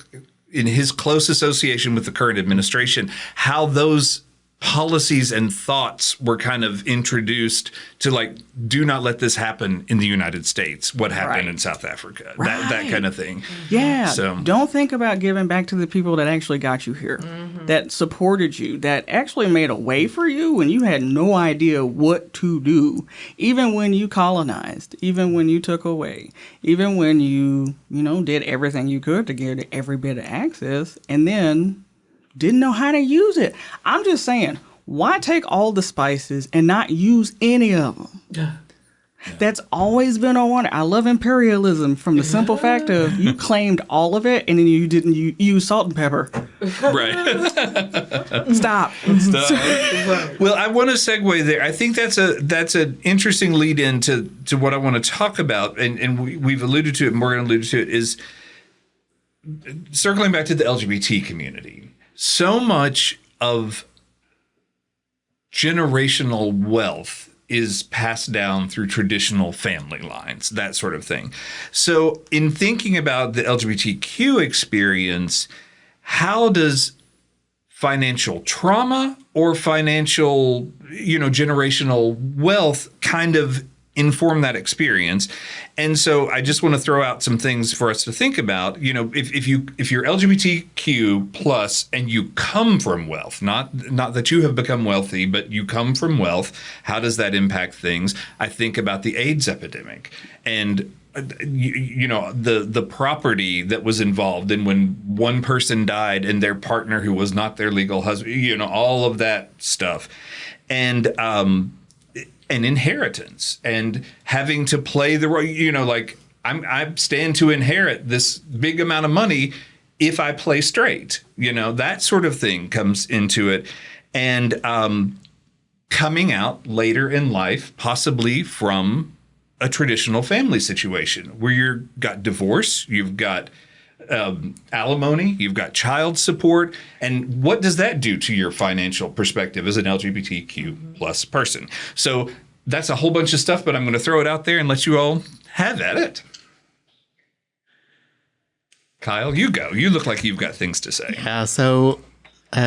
in his close association with the current administration, how those policies and thoughts were kind of introduced to, like, do not let this happen in the United States, what happened in South Africa, that kind of thing. Yeah. So don't think about giving back to the people that actually got you here, that supported you, that actually made a way for you when you had no idea what to do, even when you colonized, even when you took away, even when you did everything you could to get every bit of access, and then didn't know how to use it. I'm just saying, why take all the spices and not use any of them? Yeah. That's always been a wonder. I love imperialism from the simple fact of you claimed all of it and then you didn't use salt and pepper. Right. Stop. Well, I want to segue there. I think that's an interesting lead in to what I want to talk about, and we've alluded to it, Morgan alluded to it, is circling back to the LGBT community. So much of generational wealth is passed down through traditional family lines, that sort of thing. So in thinking about the LGBTQ experience, how does financial trauma or financial, generational wealth kind of inform that experience? And so I just want to throw out some things for us to think about. If you're LGBTQ plus and you come from wealth, not that you have become wealthy, but you come from wealth, how does that impact things? I think about the AIDS epidemic and the property that was involved, and when one person died and their partner who was not their legal husband, all of that stuff, and inheritance, and having to play the role, I stand to inherit this big amount of money if I play straight, that sort of thing comes into it, and coming out later in life, possibly from a traditional family situation where you've got divorce, you've got alimony, you've got child support. And what does that do to your financial perspective as an LGBTQ plus person? So that's a whole bunch of stuff, but I'm going to throw it out there and let you all have at it. Kyle, you go. You look like you've got things to say. Yeah, so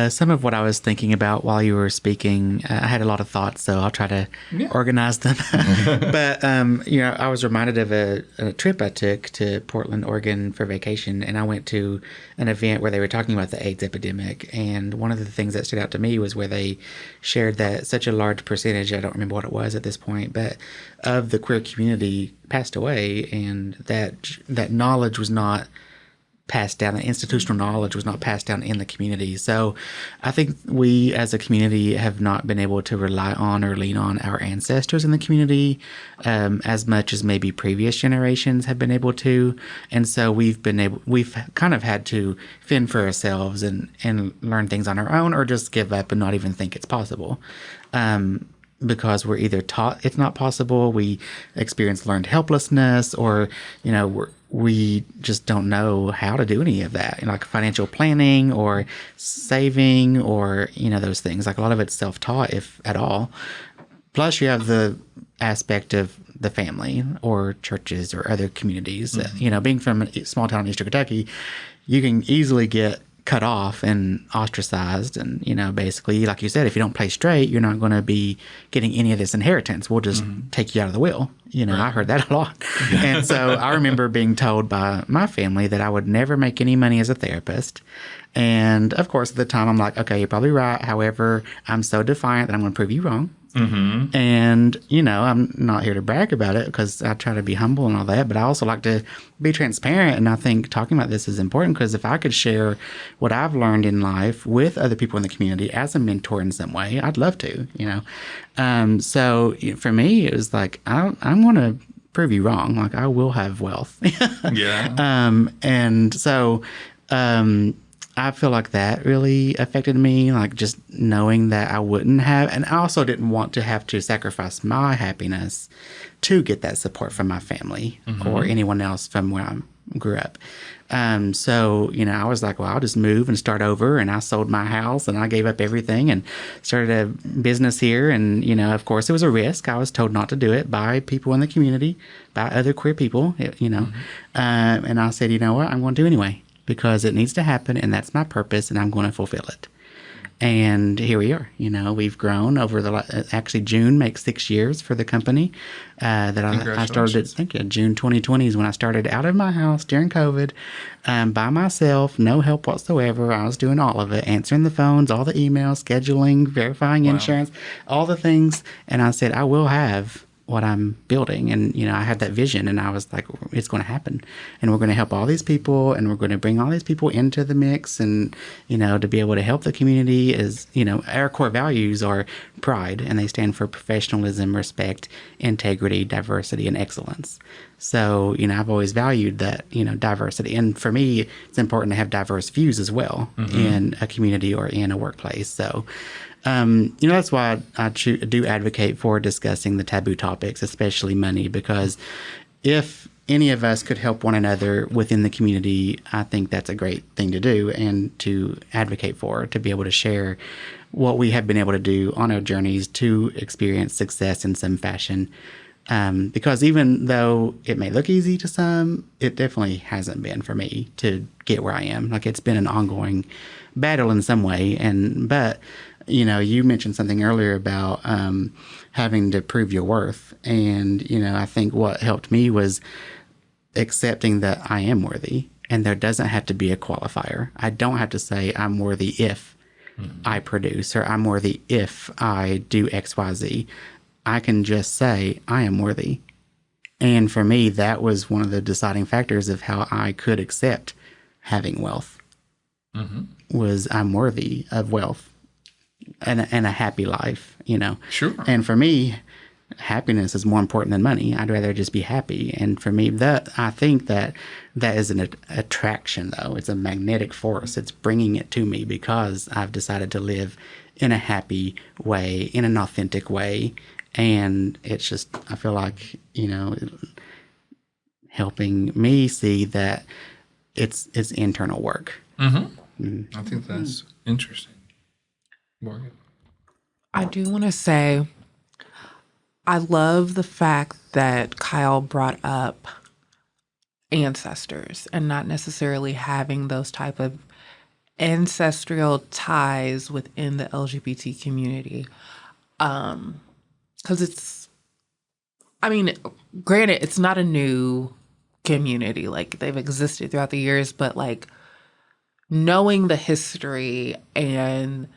some of what I was thinking about while you were speaking, I had a lot of thoughts, so I'll try to organize them. But, I was reminded of a trip I took to Portland, Oregon for vacation, and I went to an event where they were talking about the AIDS epidemic. And one of the things that stood out to me was where they shared that such a large percentage, I don't remember what it was at this point, but of the queer community passed away, and that knowledge was not passed down, the institutional knowledge was not passed down in the community. So I think we as a community have not been able to rely on or lean on our ancestors in the community as much as maybe previous generations have been able to. And so we've kind of had to fend for ourselves and learn things on our own, or just give up and not even think it's possible. Because we're either taught it's not possible, we experience learned helplessness, or, we just don't know how to do any of that, like financial planning or saving or, those things. Like a lot of it's self-taught, if at all. Plus you have the aspect of the family or churches or other communities. Mm-hmm. Being from a small town in Eastern Kentucky, you can easily get cut off and ostracized, and basically, like you said, if you don't play straight, you're not going to be getting any of this inheritance. We'll just take you out of the will. Right. I heard that a lot. And so I remember being told by my family that I would never make any money as a therapist. And of course, at the time, I'm like, okay, you're probably right. However, I'm so defiant that I'm going to prove you wrong. Mm-hmm. And, I'm not here to brag about it because I try to be humble and all that, but I also like to be transparent. And I think talking about this is important because if I could share what I've learned in life with other people in the community as a mentor in some way, I'd love to, So for me, it was like, I'm going to prove you wrong. Like I will have wealth. Yeah. And so, I feel like that really affected me, like just knowing that I wouldn't have, and I also didn't want to have to sacrifice my happiness to get that support from my family or anyone else from where I grew up. So, I was like, well, I'll just move and start over. And I sold my house and I gave up everything and started a business here. And, of course, it was a risk. I was told not to do it by people in the community, by other queer people, and I said, you know what, I'm going to do it anyway. Because it needs to happen, and that's my purpose, and I'm going to fulfill it. And here we are. We've grown over actually June makes 6 years for the company that I started. June 2020 is when I started out of my house during COVID by myself, no help whatsoever. I was doing all of it, answering the phones, all the emails, scheduling, verifying insurance, all the things. And I said, I will have what I'm building. And, I had that vision and I was like, it's going to happen and we're going to help all these people and we're going to bring all these people into the mix. And, to be able to help the community is, our core values are pride, and they stand for professionalism, respect, integrity, diversity, and excellence. So, I've always valued that, diversity. And for me, it's important to have diverse views as well in a community or in a workplace. So, that's why I do advocate for discussing the taboo topics, especially money, because if any of us could help one another within the community, I think that's a great thing to do and to advocate for, to be able to share what we have been able to do on our journeys to experience success in some fashion Because even though it may look easy to some, it definitely hasn't been for me to get where I am. Like, it's been an ongoing battle in some way. But you mentioned something earlier about having to prove your worth. And, I think what helped me was accepting that I am worthy, and there doesn't have to be a qualifier. I don't have to say I'm worthy if I produce, or I'm worthy if I do X, Y, Z. I can just say I am worthy. And for me, that was one of the deciding factors of how I could accept having wealth. Was I'm worthy of wealth and a happy life, Sure. And for me, happiness is more important than money. I'd rather just be happy. And for me, I think that is an attraction, though. It's a magnetic force. It's bringing it to me because I've decided to live in a happy way, in an authentic way. And it's just, I feel like, helping me see that it's internal work. I think that's interesting. Morgan? I do want to say, I love the fact that Kyle brought up ancestors and not necessarily having those type of ancestral ties within the LGBT community. Because granted, it's not a new community. Like, they've existed throughout the years, but like knowing the history and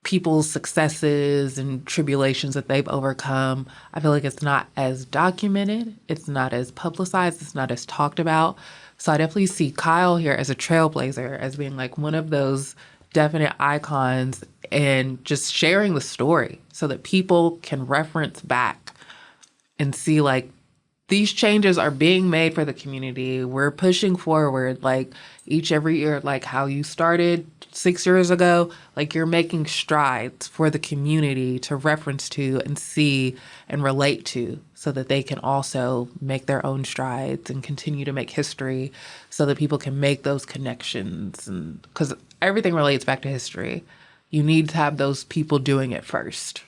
people's successes and tribulations that they've overcome, I feel like it's not as documented, it's not as publicized, it's not as talked about. So I definitely see Kyle here as a trailblazer, as being like one of those definite icons, and just sharing the story so that people can reference back and see like these changes are being made for the community. We're pushing forward, like every year, like how you started 6 years ago, like you're making strides for the community to reference to and see and relate to, so that they can also make their own strides and continue to make history, so that people can make those connections. And because everything relates back to history, you need to have those people doing it first.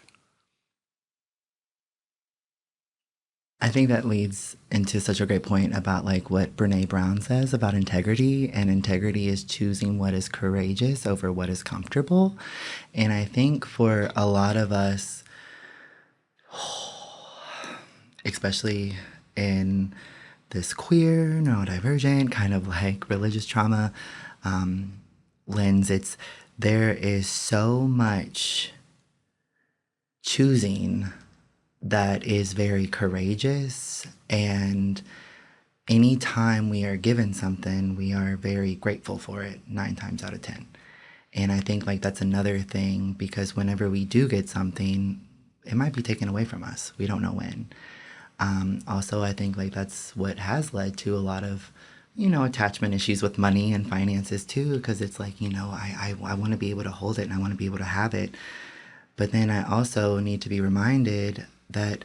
I think that leads into such a great point about like what Brene Brown says about integrity, and integrity is choosing what is courageous over what is comfortable. And I think for a lot of us, especially in this queer, neurodivergent kind of like religious trauma lens, there is so much choosing that is very courageous, and anytime we are given something, we are very grateful for it 9 times out of 10. And I think like that's another thing, because whenever we do get something, it might be taken away from us. We don't know when. Also, I think like that's what has led to a lot of, attachment issues with money and finances too, because it's like, I want to be able to hold it and I want to be able to have it. But then I also need to be reminded that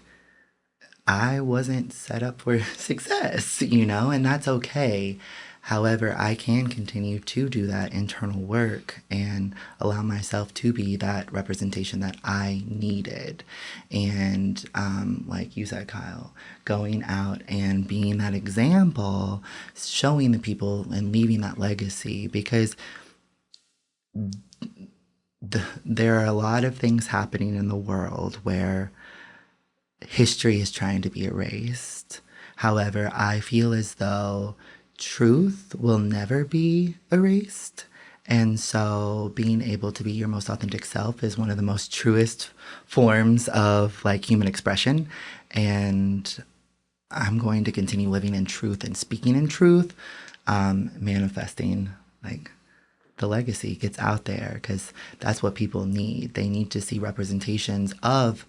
I wasn't set up for success, and that's okay. However, I can continue to do that internal work and allow myself to be that representation that I needed. And like you said, Kyle, going out and being that example, showing the people and leaving that legacy, because there are a lot of things happening in the world where history is trying to be erased. However, I feel as though truth will never be erased. And so being able to be your most authentic self is one of the most truest forms of like human expression. And I'm going to continue living in truth and speaking in truth, manifesting like the legacy gets out there, because that's what people need. They need to see representations of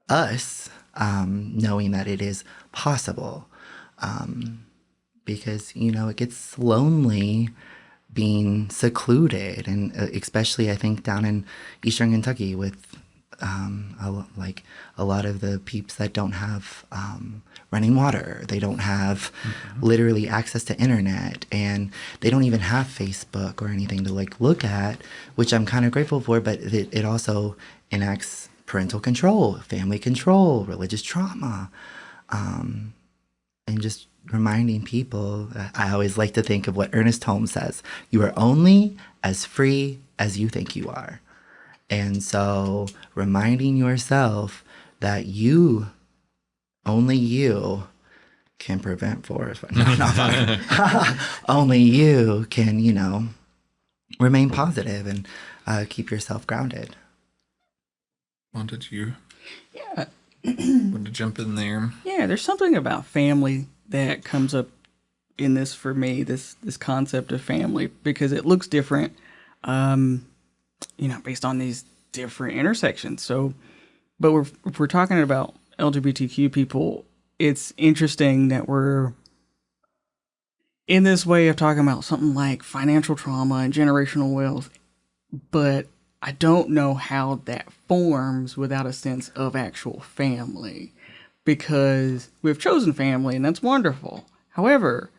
us, knowing that it is possible. Because, it gets lonely being secluded, and especially I think down in Eastern Kentucky with a lot of the peeps that don't have running water. They don't have literally access to internet, and they don't even have Facebook or anything to like look at, which I'm kind of grateful for, but it also enacts parental control, family control, religious trauma, and just reminding people. I always like to think of what Ernest Holmes says: you are only as free as you think you are. And so reminding yourself that only you can prevent forest fires. Only you can, remain positive and keep yourself grounded. Wanda, did you Yeah. want to jump in there? Yeah, there's something about family that comes up in this for me, this concept of family, because it looks different, based on these different intersections. So, but if we're talking about LGBTQ people, it's interesting that we're in this way of talking about something like financial trauma and generational wealth, but I don't know how that forms without a sense of actual family, because we've chosen family and that's wonderful. However,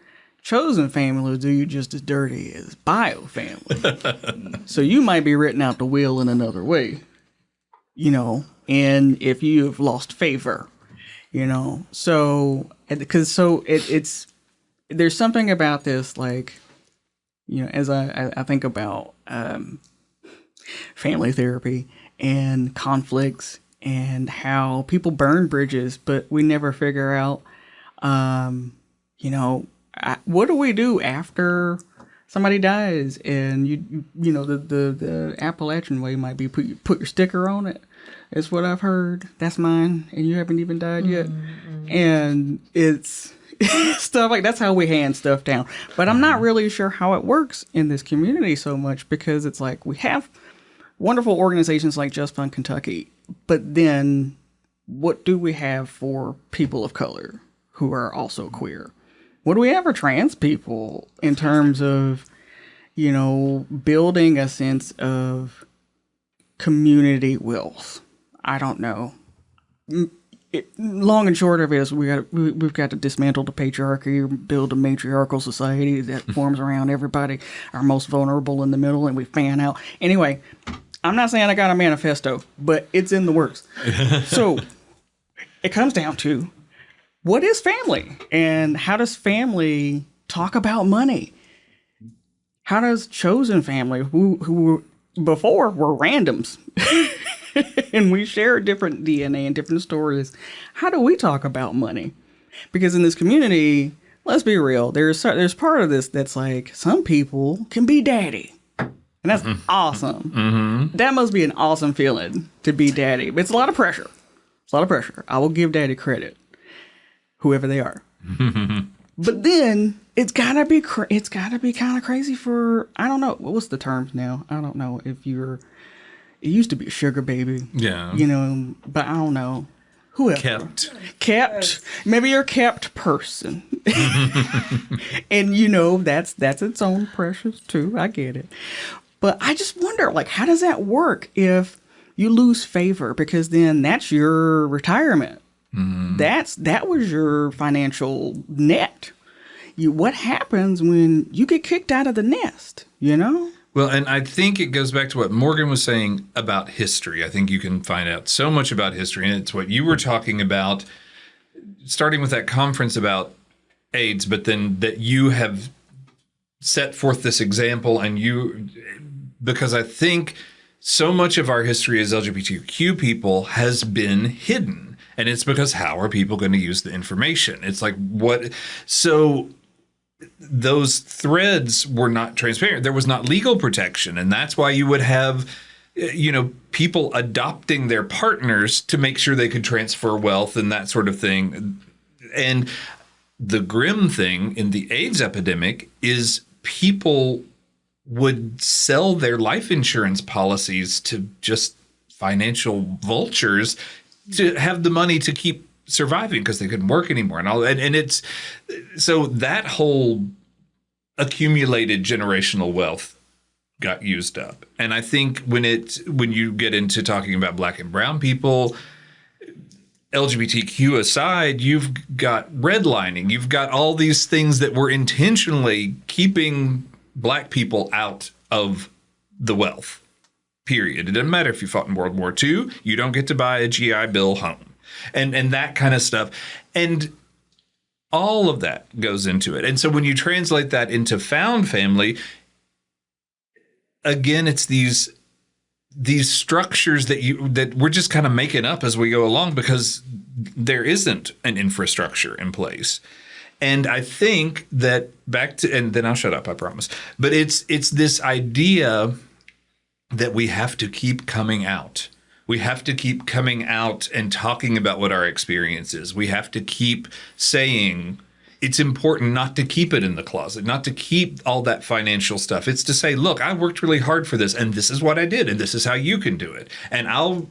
chosen family will do you just as dirty as bio family. So you might be written out the will in another way, and if you've lost favor, it's there's something about this, like, as I think about family therapy and conflicts and how people burn bridges, but we never figure out, what do we do after somebody dies? And the Appalachian way might be put your sticker on it. It's what I've heard. That's mine, and you haven't even died yet. Mm-hmm. And it's stuff like that's how we hand stuff down. But I'm not really sure how it works in this community so much, because it's like we have wonderful organizations like JustFundKY, but then what do we have for people of color who are also queer? What do we have for trans people in terms of, building a sense of community wealth? I don't know. Long and short of it is we've got to dismantle the patriarchy, build a matriarchal society that forms around everybody, our most vulnerable in the middle, and we fan out. Anyway, I'm not saying I got a manifesto, but it's in the works. So it comes down to, what is family? And how does family talk about money? How does chosen family, who before were randoms, and we share different DNA and different stories, how do we talk about money? Because in this community, let's be real, there's part of this that's like, some people can be daddy. And that's awesome. Mm-hmm. That must be an awesome feeling to be daddy. But it's a lot of pressure. I will give daddy credit, whoever they are. But then it's gotta be kind of crazy for, I don't know, what's the terms now? I don't know if it used to be a sugar baby. Yeah. But I don't know. Whoever. Kept. Maybe you're a kept person. And that's its own pressures too. I get it. But I just wonder, like, how does that work if you lose favor? Because then that's your retirement. Mm-hmm. That was your financial net. What happens when you get kicked out of the nest, Well, and I think it goes back to what Morgan was saying about history. I think you can find out so much about history, and it's what you were talking about, starting with that conference about AIDS, but then that you have set forth this example, and because I think so much of our history as LGBTQ people has been hidden. And it's because, how are people going to use the information? It's like, so those threads were not transparent. There was not legal protection. And that's why you would have, people adopting their partners to make sure they could transfer wealth and that sort of thing. And the grim thing in the AIDS epidemic is people would sell their life insurance policies to just financial vultures to have the money to keep surviving because they couldn't work anymore. And it's so that whole accumulated generational wealth got used up. And I think when you get into talking about Black and brown people, LGBTQ aside, you've got redlining, you've got all these things that were intentionally keeping Black people out of the wealth. period. It doesn't matter if you fought in World War II, you don't get to buy a GI Bill home and that kind of stuff. And all of that goes into it. And so when you translate that into found family, again, it's these structures that we're just kind of making up as we go along because there isn't an infrastructure in place. And I think that and then I'll shut up, I promise. But it's this idea that we have to keep coming out. We have to keep coming out and talking about what our experience is. We have to keep saying it's important not to keep it in the closet, not to keep all that financial stuff. It's to say, look, I worked really hard for this, and this is what I did, and this is how you can do it. And I'll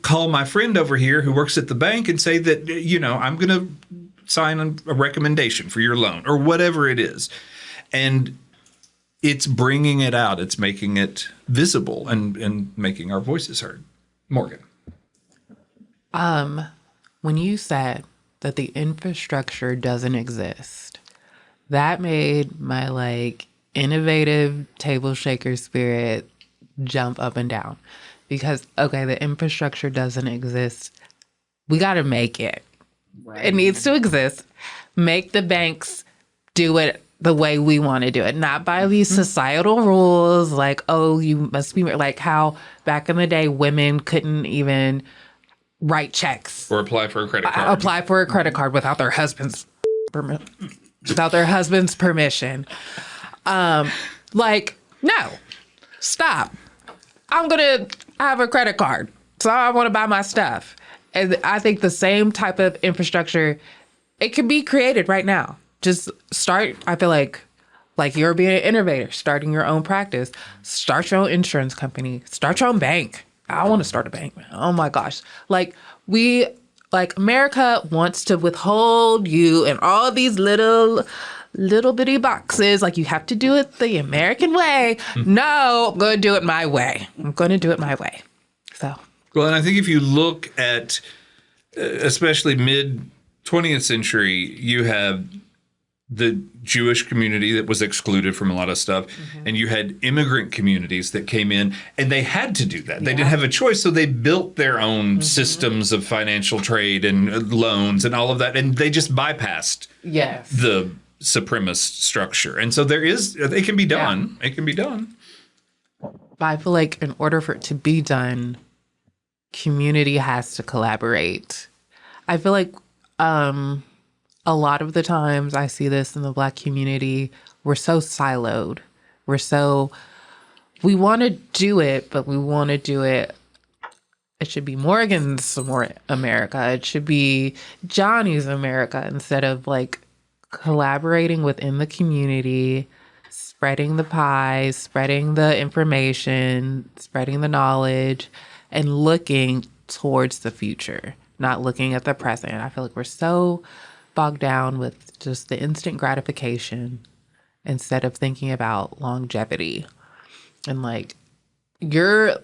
call my friend over here who works at the bank and say that, I'm going to sign a recommendation for your loan or whatever it is. And it's bringing it out. It's making it visible and making our voices heard. Morgan. When you said that the infrastructure doesn't exist, that made my innovative table shaker spirit jump up and down. Because, okay, the infrastructure doesn't exist. We got to make it. Right. It needs to exist. Make the banks do it the way we want to do it, not by these societal rules like, oh, you must be like how back in the day women couldn't even write checks or apply for a credit card. Without their husband's permission. No, stop. I'm gonna have a credit card, so I want to buy my stuff. And I think the same type of infrastructure, it can be created right now. Just start, I feel like you're being an innovator, starting your own practice, start your own insurance company, start your own bank. I want to start a bank. Oh my gosh. America wants to withhold you in all these little bitty boxes. You have to do it the American way. No, I'm going to do it my way. So. Well, and I think if you look at, especially mid-20th century, you have the Jewish community that was excluded from a lot of stuff, and you had immigrant communities that came in, and they had to do that. They didn't have a choice, so they built their own systems of financial trade and loans and all of that, and they just bypassed the supremacist structure. And so it can be done. Yeah. It can be done. But I feel like in order for it to be done, community has to collaborate. I feel like a lot of the times I see this in the Black community, we're so siloed. We want to do it, but we want to do it. It should be Morgan's America. It should be Johnny's America instead of collaborating within the community, spreading the pie, spreading the information, spreading the knowledge, and looking towards the future, not looking at the present. I feel like we're so bogged down with just the instant gratification instead of thinking about longevity. And you're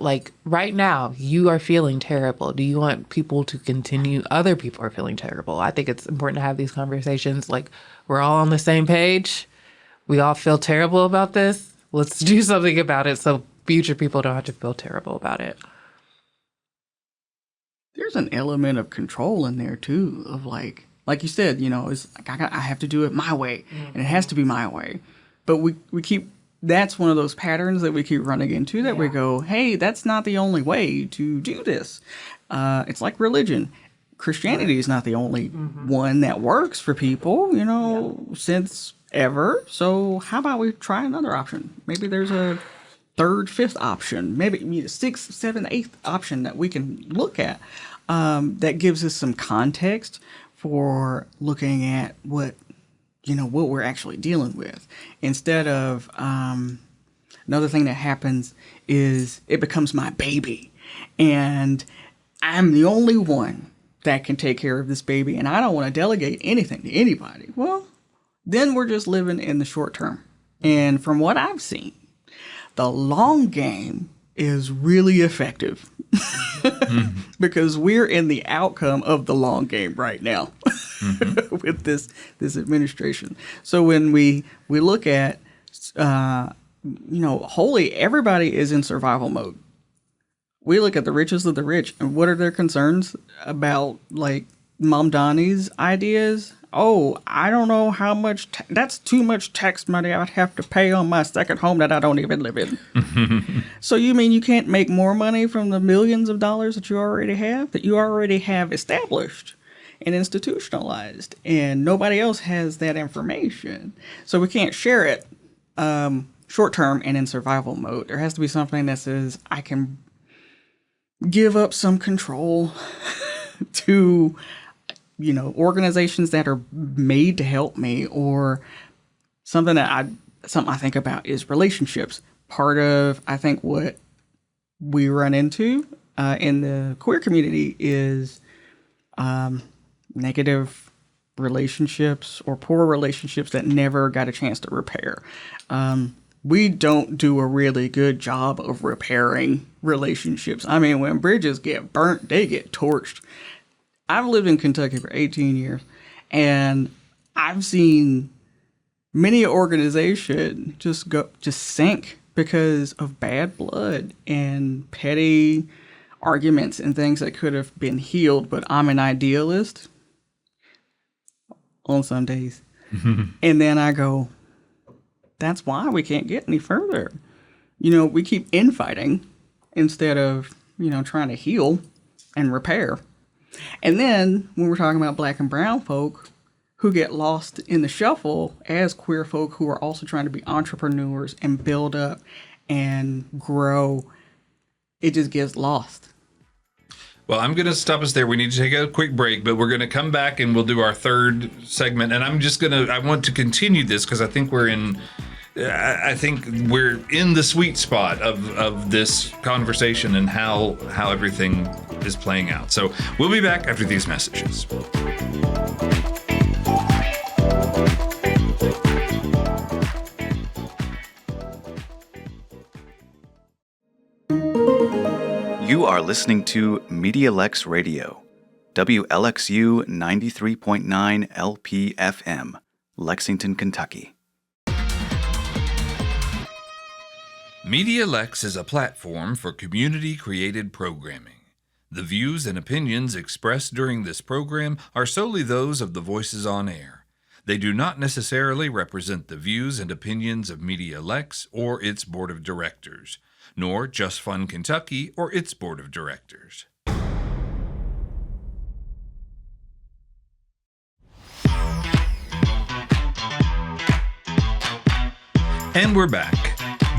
right now, you are feeling terrible. Do you want people to continue? Other people are feeling terrible. I think it's important to have these conversations. We're all on the same page. We all feel terrible about this. Let's do something about it so future people don't have to feel terrible about it. There's an element of control in there too, of like you said, it's I have to do it my way, and it has to be my way. But we keep, that's one of those patterns that we keep running into that we go, hey, that's not the only way to do this. It's like religion. Christianity is not the only one that works for people, since ever. So how about we try another option? Maybe there's a third, fifth option, maybe a sixth, seventh, eighth option that we can look at that gives us some context for looking at what we're actually dealing with. Instead of another thing that happens is it becomes my baby, and I'm the only one that can take care of this baby, and I don't want to delegate anything to anybody. Well, then we're just living in the short term. And from what I've seen, the long game is really effective because we're in the outcome of the long game right now with this administration. So when we look at, wholly everybody is in survival mode. we look at the richest of the rich, and what are their concerns about, like, Mom Donnie's ideas? Oh, I don't know how much, that's too much tax money I would have to pay on my second home that I don't even live in. So you mean you can't make more money from the millions of dollars that you already have established and institutionalized, and nobody else has that information. So we can't share it short term and in survival mode. There has to be something that says I can give up some control to, you know, organizations that are made to help me, or something I think about is relationships. Part of, I think, what we run into in the queer community is negative relationships or poor relationships that never got a chance to repair. We don't do a really good job of repairing relationships. I mean, when bridges get burnt, they get torched. I've lived in Kentucky for 18 years, and I've seen many organizations just sink because of bad blood and petty arguments and things that could have been healed. But I'm an idealist on some days. And then I go, that's why we can't get any further. You know, we keep infighting instead of, you know, trying to heal and repair. And then when we're talking about Black and brown folk who get lost in the shuffle as queer folk who are also trying to be entrepreneurs and build up and grow, it just gets lost. Well, I'm going to stop us there. We need to take a quick break, but we're going to come back and we'll do our third segment. And I want to continue this because I think we're in the sweet spot of this conversation and how everything is playing out. So we'll be back after these messages. You are listening to MEDIALEX Radio, WLXU 93.9 LP-FM, Lexington, Kentucky. MEDIALEX is a platform for community-created programming. The views and opinions expressed during this program are solely those of the voices on air. They do not necessarily represent the views and opinions of MEDIALEX or its board of directors, nor JustFundKY or its board of directors. And we're back.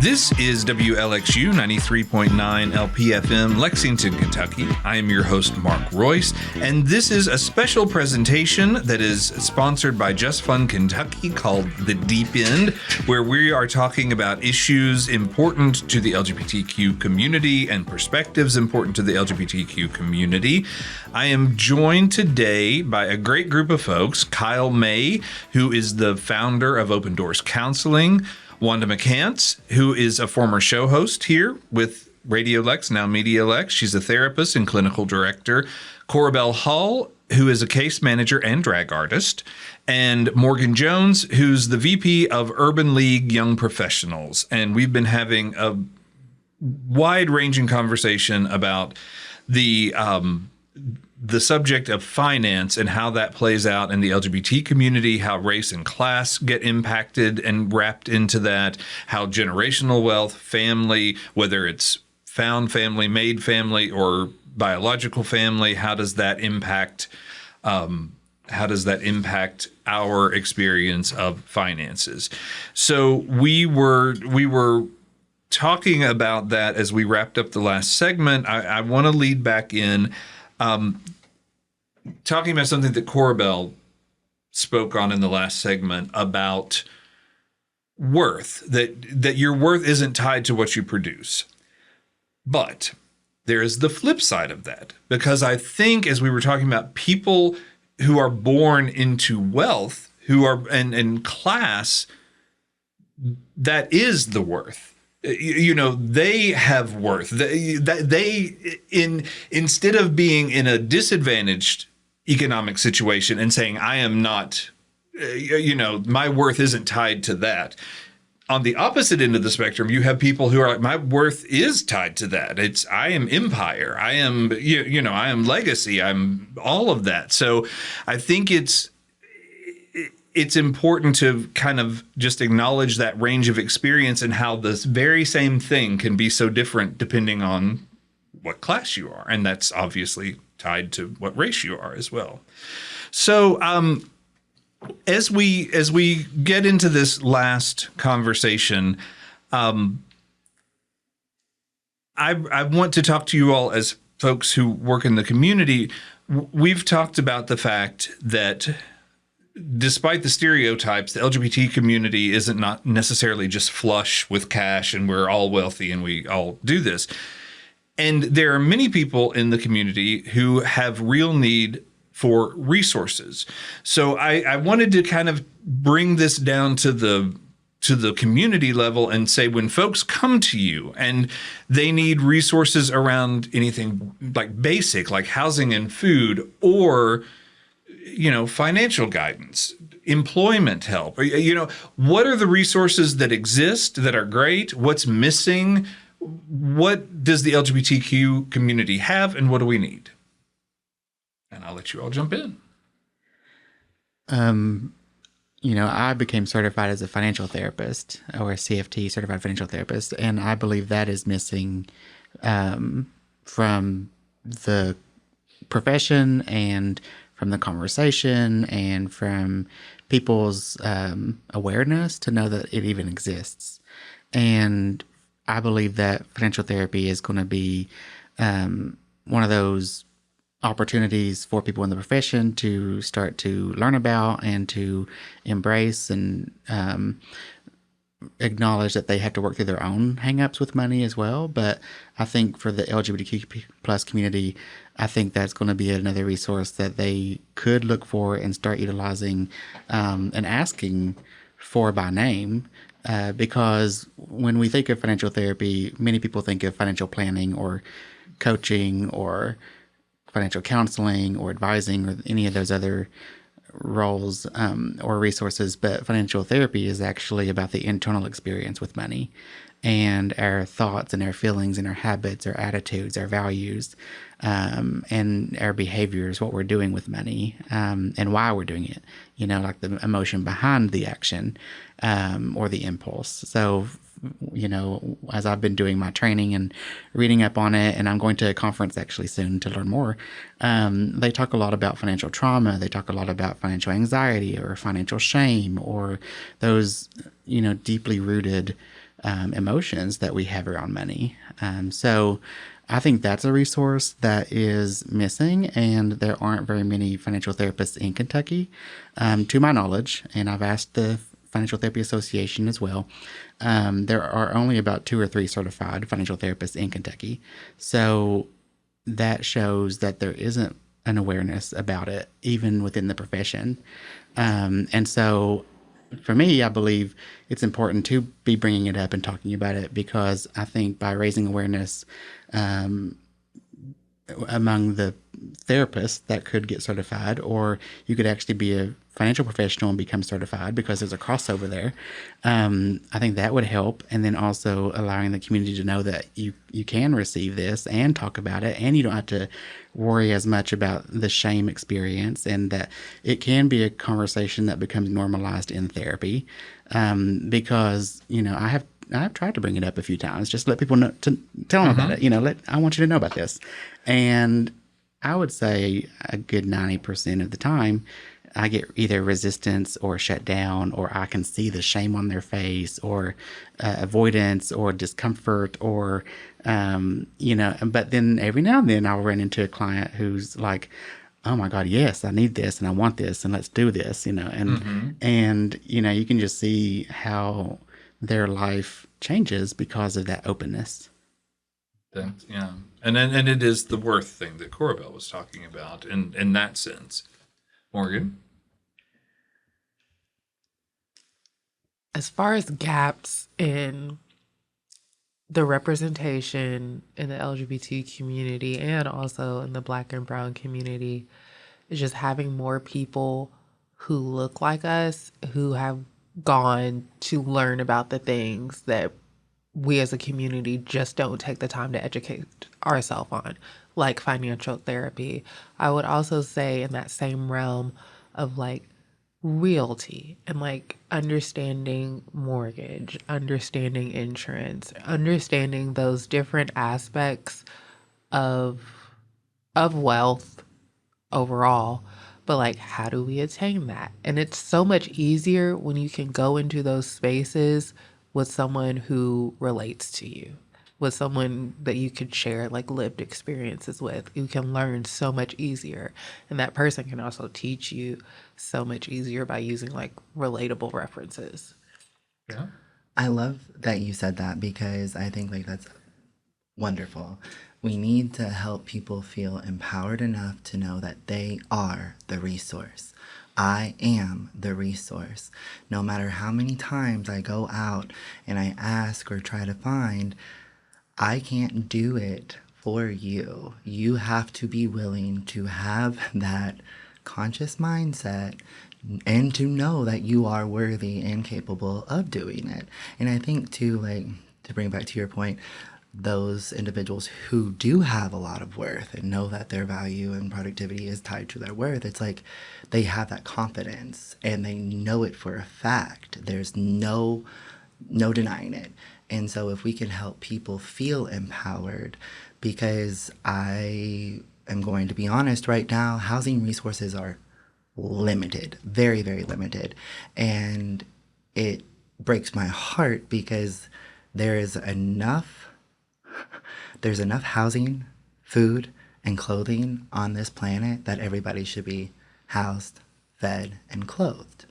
This is WLXU 93.9 LPFM, Lexington, Kentucky. I am your host, Mark Royse, and this is a special presentation that is sponsored by JustFundKY called The Deep End, where we are talking about issues important to the LGBTQ community and perspectives important to the LGBTQ community. I am joined today by a great group of folks: Kyle May, who is the founder of Open Doors Counseling; Wanda McCants, who is a former show host here with RadioLex, now MEDIALEX. She's a therapist and clinical director. Corabelle Hall, who is a case manager and drag artist. And Morgan Jones, who's the VP of Urban League Young Professionals. And we've been having a wide-ranging conversation about the subject of finance and how that plays out in the LGBT community, how race and class get impacted and wrapped into that, how generational wealth, family, whether it's found family, made family, or biological family, how does that impact our experience of finances? So we were talking about that as we wrapped up the last segment. I want to lead back in. Talking about something that Corabelle spoke on in the last segment about worth, that your worth isn't tied to what you produce. But there is the flip side of that, because I think, as we were talking about, people who are born into wealth, who are in class, that is the worth. You know, they have worth. They instead of being in a disadvantaged economic situation and saying, I am not, my worth isn't tied to that. on the opposite end of the spectrum, you have people who are like, my worth is tied to that. I am empire. I am, I am legacy. I'm all of that. So I think it's important to kind of just acknowledge that range of experience and how this very same thing can be so different depending on what class you are. And that's obviously tied to what race you are as well. So, as we get into this last conversation, I want to talk to you all as folks who work in the community. We've talked about the fact that despite the stereotypes, the LGBT community isn't not necessarily just flush with cash and we're all wealthy and we all do this. And there are many people in the community who have real need for resources. So I wanted to kind of bring this down to the community level and say, when folks come to you and they need resources around anything like basic, like housing and food, or, financial guidance, employment help, what are the resources that exist that are great? What's missing? What does the LGBTQ community have, and what do we need? And I'll let you all jump in. I became certified as a financial therapist, or a CFT, certified financial therapist, and I believe that is missing from the profession and from the conversation and from people's awareness to know that it even exists. And I believe that financial therapy is going to be one of those opportunities for people in the profession to start to learn about and to embrace and acknowledge that they have to work through their own hangups with money as well. But I think for the LGBTQ plus community, I think that's going to be another resource that they could look for and start utilizing and asking for by name. Because when we think of financial therapy, many people think of financial planning or coaching or financial counseling or advising or any of those other roles or resources. But financial therapy is actually about the internal experience with money and our thoughts and our feelings and our habits, our attitudes, our values, and our behaviors, what we're doing with money, and why we're doing it, like the emotion behind the action or the impulse. So, as I've been doing my training and reading up on it, and I'm going to a conference actually soon to learn more, they talk a lot about financial trauma. They talk a lot about financial anxiety or financial shame or those, deeply rooted emotions that we have around money. So I think that's a resource that is missing, and there aren't very many financial therapists in Kentucky, to my knowledge, and I've asked the Financial Therapy Association as well. There are only about 2 or 3 certified financial therapists in Kentucky. So that shows that there isn't an awareness about it, even within the profession. And so for me, I believe it's important to be bringing it up and talking about it, because I think by raising awareness among the therapists that could get certified, or you could actually be a financial professional and become certified because there's a crossover there. I think that would help. And then also allowing the community to know that you can receive this and talk about it, and you don't have to worry as much about the shame experience, and that it can be a conversation that becomes normalized in therapy. Because, I've tried to bring it up a few times, just let people know, to tell them about it. I want you to know about this. And I would say a good 90% of the time, I get either resistance or shut down, or I can see the shame on their face, or avoidance or discomfort, or, but then every now and then I'll run into a client who's like, oh my God, yes, I need this and I want this and let's do this, and you can just see how their life changes because of that openness. Yeah. And it is the worth thing that Corabelle was talking about in that sense. Morgan? As far as gaps in the representation in the LGBT community and also in the Black and Brown community, is just having more people who look like us, who have gone to learn about the things that we as a community just don't take the time to educate ourselves on, like financial therapy. I would also say in that same realm of like realty and like understanding mortgage, understanding insurance, understanding those different aspects of wealth overall. But like, how do we attain that? And it's so much easier when you can go into those spaces with someone who relates to you, with someone that you could share like lived experiences with. You can learn so much easier. And that person can also teach you so much easier by using like relatable references. Yeah. I love that you said that because I think like that's wonderful. We need to help people feel empowered enough to know that they are the resource. I am the resource. No matter how many times I go out and I ask or try to find, I can't do it for you. You have to be willing to have that conscious mindset and to know that you are worthy and capable of doing it. And I think too, like, to bring it back to your point, those individuals who do have a lot of worth and know that their value and productivity is tied to their worth, it's like they have that confidence and they know it for a fact. There's no denying it. And so if we can help people feel empowered, because I am going to be honest right now, housing resources are limited, very, very limited. And it breaks my heart because there's enough housing, food, and clothing on this planet that everybody should be housed, fed, and clothed.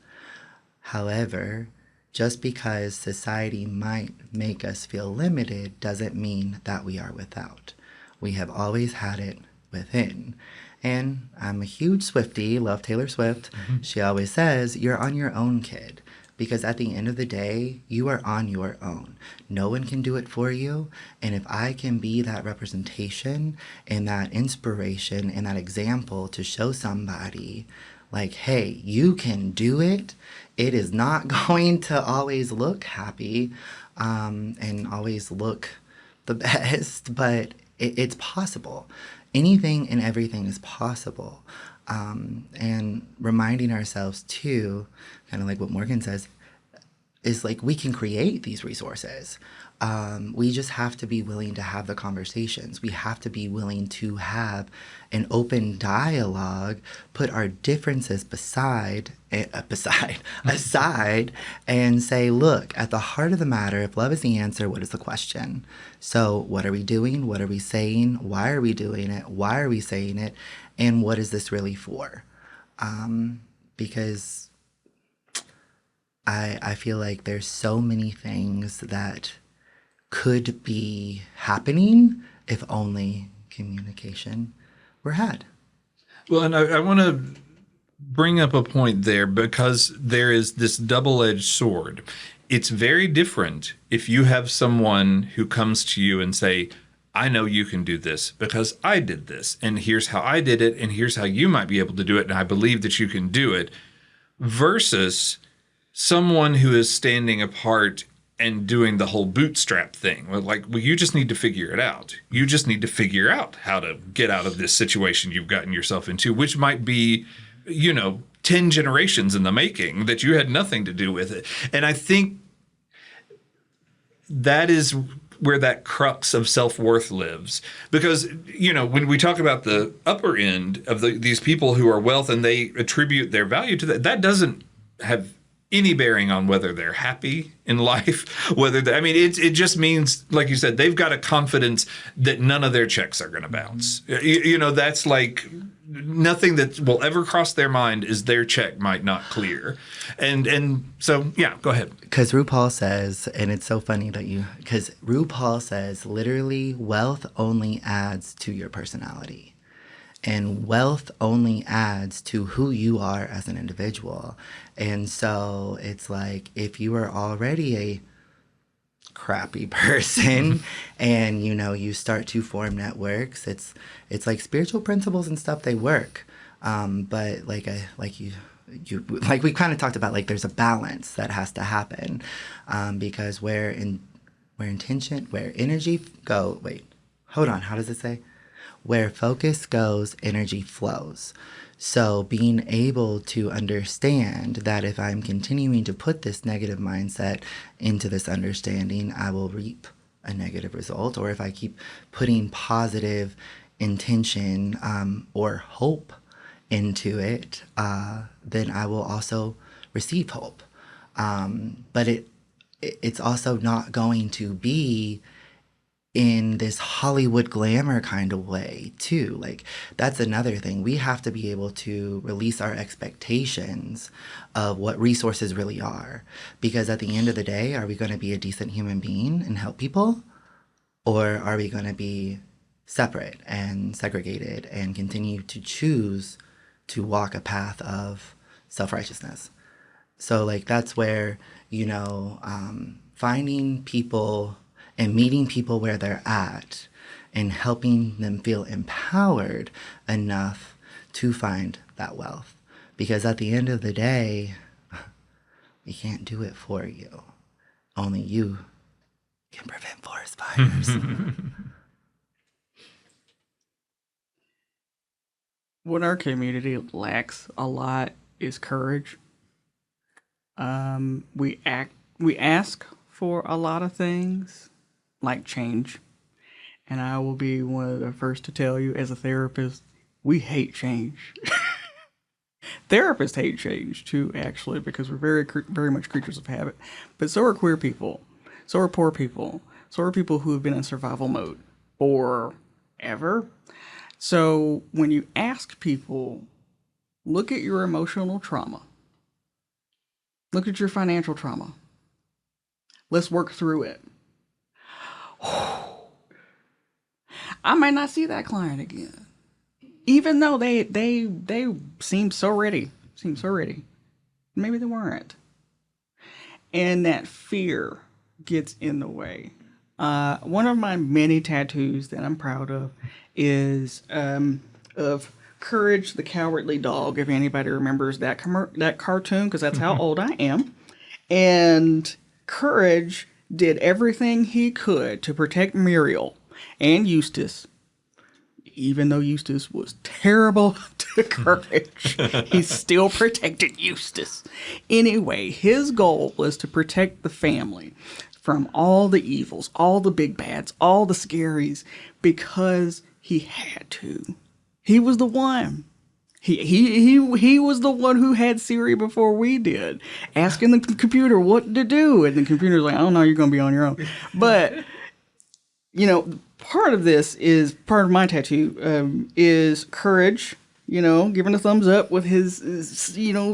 However, just because society might make us feel limited doesn't mean that we are without. We have always had it within. And I'm a huge Swiftie, love Taylor Swift. Mm-hmm. She always says, you're on your own, kid. Because at the end of the day, you are on your own. No one can do it for you. And if I can be that representation and that inspiration and that example to show somebody like, hey, you can do it. It is not going to always look happy and always look the best, but it's possible. Anything and everything is possible. And reminding ourselves too, kind of like what Morgan says, is like we can create these resources. We just have to be willing to have the conversations. We have to be willing to have an open dialogue, put our differences aside, and say, look, at the heart of the matter, if love is the answer, what is the question? So what are we doing? What are we saying? Why are we doing it? Why are we saying it? And what is this really for? Because I feel like there's so many things that could be happening if only communication were had. Well, and I want to bring up a point there because there is this double-edged sword. It's very different if you have someone who comes to you and say, I know you can do this because I did this, and here's how I did it, and here's how you might be able to do it, and I believe that you can do it, versus someone who is standing apart and doing the whole bootstrap thing. Like, well, you just need to figure it out. You just need to figure out how to get out of this situation you've gotten yourself into, which might be, 10 generations in the making that you had nothing to do with it. And I think that is where that crux of self-worth lives. Because, when we talk about the upper end of these people who are wealth and they attribute their value to that doesn't have any bearing on whether they're happy in life, it just means, like you said, they've got a confidence that none of their checks are going to bounce. That's like nothing that will ever cross their mind is their check might not clear. And so, yeah, go ahead. Because RuPaul says, and it's so funny because RuPaul says literally wealth only adds to your personality. And wealth only adds to who you are as an individual. And so it's like if you are already a crappy person and, you start to form networks, it's like spiritual principles and stuff, they work. But like you you like we kind of talked about, like there's a balance that has to happen, because where energy go, wait, hold on, how does it say? Where focus goes, energy flows. So being able to understand that if I'm continuing to put this negative mindset into this understanding, I will reap a negative result. Or if I keep putting positive intention or hope into it, then I will also receive hope. But it's also not going to be in this Hollywood glamour kind of way too. Like that's another thing. We have to be able to release our expectations of what resources really are. Because at the end of the day, are we going to be a decent human being and help people? Or are we going to be separate and segregated and continue to choose to walk a path of self-righteousness? So like that's where, finding people and meeting people where they're at and helping them feel empowered enough to find that wealth. Because at the end of the day, we can't do it for you. Only you can prevent forest fires. What our community lacks a lot is courage. We ask for a lot of things, like change. And I will be one of the first to tell you, as a therapist, we hate change. Therapists hate change too, actually, because we're very much creatures of habit. But so are queer people. So are poor people. So are people who have been in survival mode forever. So when you ask people, look at your emotional trauma. Look at your financial trauma. Let's work through it. I might not see that client again, even though they seemed so ready. Maybe they weren't, and that fear gets in the way. One of my many tattoos that I'm proud of is of Courage the Cowardly Dog. If anybody remembers that cartoon, because that's how old I am, and Courage did everything he could to protect Muriel and Eustace, even though Eustace was terrible to Courage. He still protected Eustace. Anyway, his goal was to protect the family from all the evils, all the big bads, all the scaries, because he had to. He was the one. He was the one who had Siri before we did, asking the computer what to do, and the computer's like, "I don't know, you're going to be on your own." But part of this is part of my tattoo is Courage, giving a thumbs up with his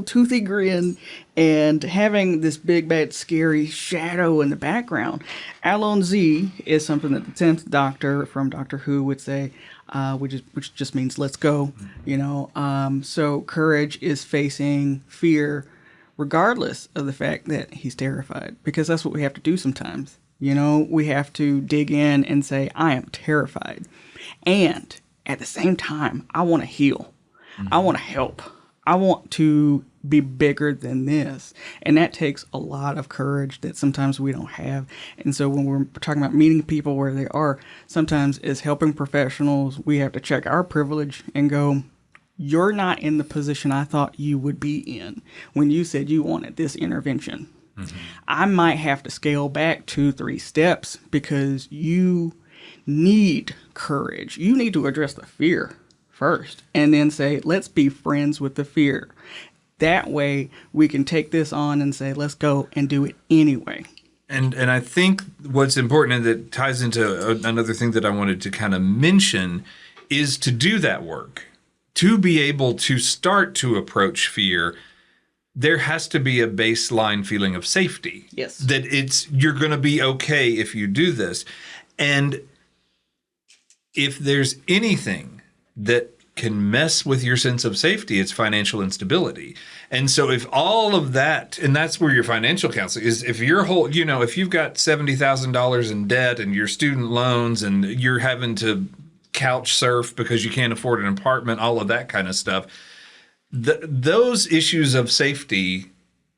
toothy grin and having this big bad scary shadow in the background. Alon-Z is something that the 10th Doctor from Doctor Who would say. Which just means let's go, so Courage is facing fear regardless of the fact that he's terrified, because that's what we have to do sometimes. We have to dig in and say, I am terrified. And at the same time, I want to heal. Mm-hmm. I want to help. I want to be bigger than this. And that takes a lot of courage that sometimes we don't have. And so when we're talking about meeting people where they are, sometimes as helping professionals, we have to check our privilege and go, you're not in the position I thought you would be in when you said you wanted this intervention. Mm-hmm. I might have to scale back 2-3 steps because you need courage. You need to address the fear first and then say, let's be friends with the fear. That way we can take this on and say, let's go and do it anyway. And I think what's important, and that ties into another thing that I wanted to kind of mention, is to do that work. To be able to start to approach fear, there has to be a baseline feeling of safety. Yes. That you're going to be okay if you do this. And if there's anything that can mess with your sense of safety, it's financial instability. And so if all of that, and that's where your financial counseling is, if your whole, if you've got $70,000 in debt and your student loans and you're having to couch surf because you can't afford an apartment, all of that kind of stuff, those issues of safety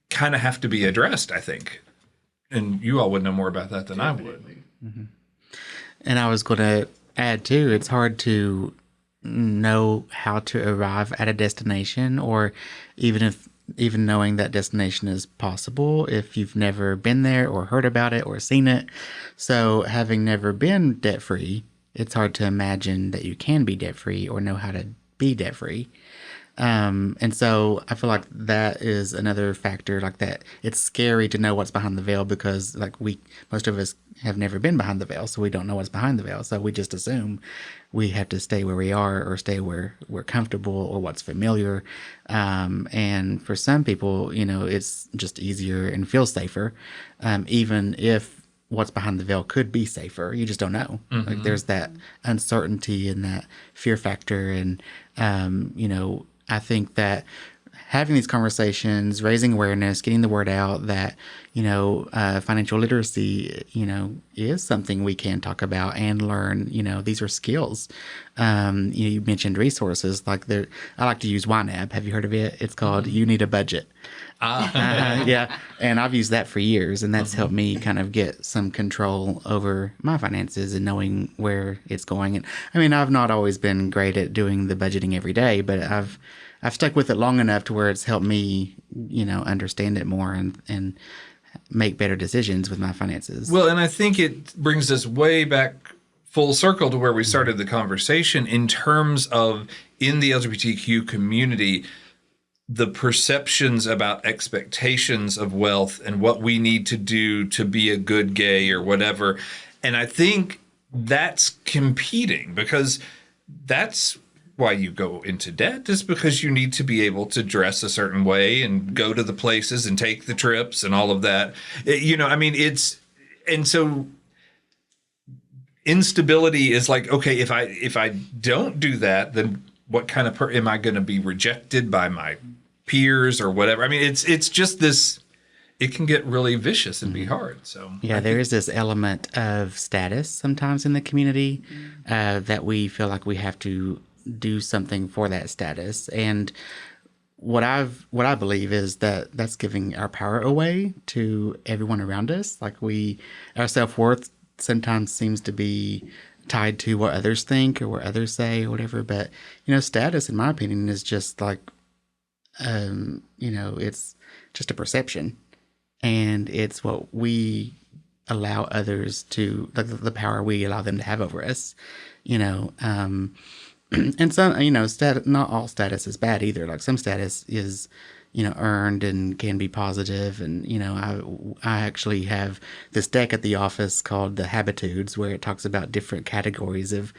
kind of have to be addressed, I think. And you all would know more about that than I would. Mm-hmm. And I was going to add too, it's hard to know how to arrive at a destination, or even knowing that destination is possible if you've never been there or heard about it or seen it. So having never been debt free, it's hard to imagine that you can be debt free or know how to be debt free. And so I feel like that is another factor, like that it's scary to know what's behind the veil, because like most of us have never been behind the veil, so we don't know what's behind the veil. So we just assume we have to stay where we are or stay where we're comfortable or what's familiar. And for some people, it's just easier and feels safer, even if what's behind the veil could be safer. You just don't know. Mm-hmm. Like there's that uncertainty and that fear factor. And, I think that having these conversations, raising awareness, getting the word out that, financial literacy, is something we can talk about and learn. These are skills. You mentioned resources I like to use YNAB. Have you heard of it? It's called You Need a Budget. Yeah. And I've used that for years, and that's helped me kind of get some control over my finances and knowing where it's going. And I mean, I've not always been great at doing the budgeting every day, but I've stuck with it long enough to where it's helped me, understand it more and make better decisions with my finances. Well, and I think it brings us way back full circle to where we started the conversation in terms of, in the LGBTQ community, the perceptions about expectations of wealth and what we need to do to be a good gay or whatever. And I think that's competing, because that's why you go into debt, is because you need to be able to dress a certain way and go to the places and take the trips and all of that. And so instability is like, okay, if I don't do that, then what kind of am I going to be rejected by my peers or whatever? I mean, it's just this, it can get really vicious and be hard. So yeah, there is this element of status sometimes in the community that we feel like we have to do something for that status. And what I believe is that that's giving our power away to everyone around us. Like our self-worth sometimes seems to be tied to what others think or what others say or whatever. But, status, in my opinion, is just like, it's just a perception, and it's what we allow others to, like the power we allow them to have over us, and some, not all status is bad either. Like some status is, earned and can be positive. And, I actually have this deck at the office called the Habitudes, where it talks about different categories of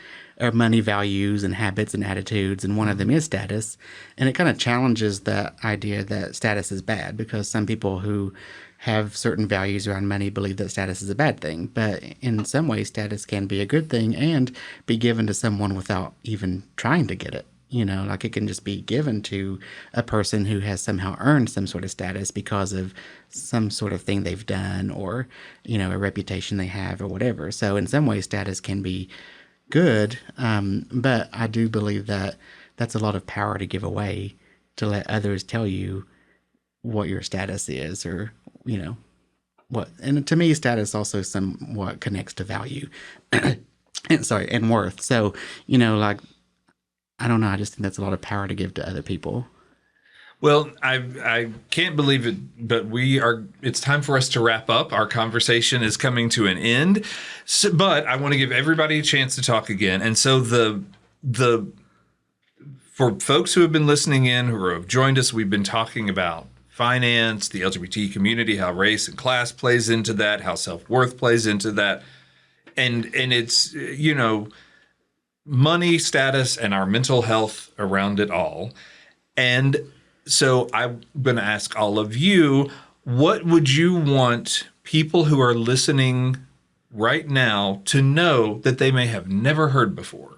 money values and habits and attitudes. And one of them is status. And it kind of challenges that idea that status is bad, because some people who have certain values around money believe that status is a bad thing. But in some ways, status can be a good thing and be given to someone without even trying to get it. Like it can just be given to a person who has somehow earned some sort of status because of some sort of thing they've done, or, a reputation they have or whatever. So in some ways, status can be good. But I do believe that that's a lot of power to give away, to let others tell you what your status is, or, what. And to me, status also somewhat connects to value and worth. So, I don't know. I just think that's a lot of power to give to other people. Well, I can't believe it, but it's time for us to wrap up. Our conversation is coming to an end, but I want to give everybody a chance to talk again. And so for folks who have been listening in, who have joined us, we've been talking about finance, the LGBT community, how race and class plays into that, how self-worth plays into that. And it's, money, status, and our mental health around it all. And so I'm going to ask all of you, what would you want people who are listening right now to know that they may have never heard before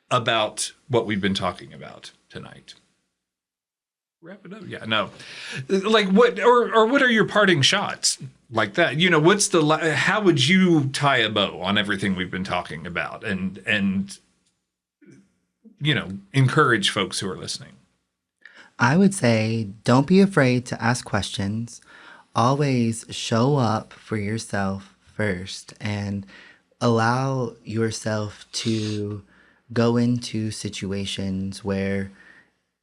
about what we've been talking about tonight? Wrap it up. Yeah, no. Like what, or what are your parting shots like that? What's how would you tie a bow on everything we've been talking about and encourage folks who are listening? I would say don't be afraid to ask questions. Always show up for yourself first and allow yourself to go into situations where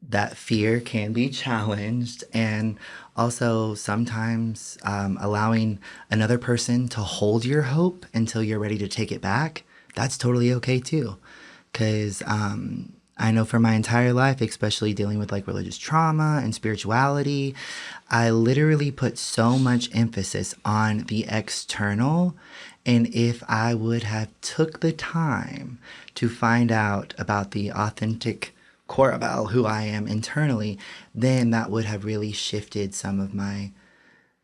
that fear can be challenged, and also sometimes allowing another person to hold your hope until you're ready to take it back. That's totally okay too. Because I know for my entire life, especially dealing with like religious trauma and spirituality, I literally put so much emphasis on the external. And if I would have took the time to find out about the authentic Corabelle, who I am internally, then that would have really shifted some of my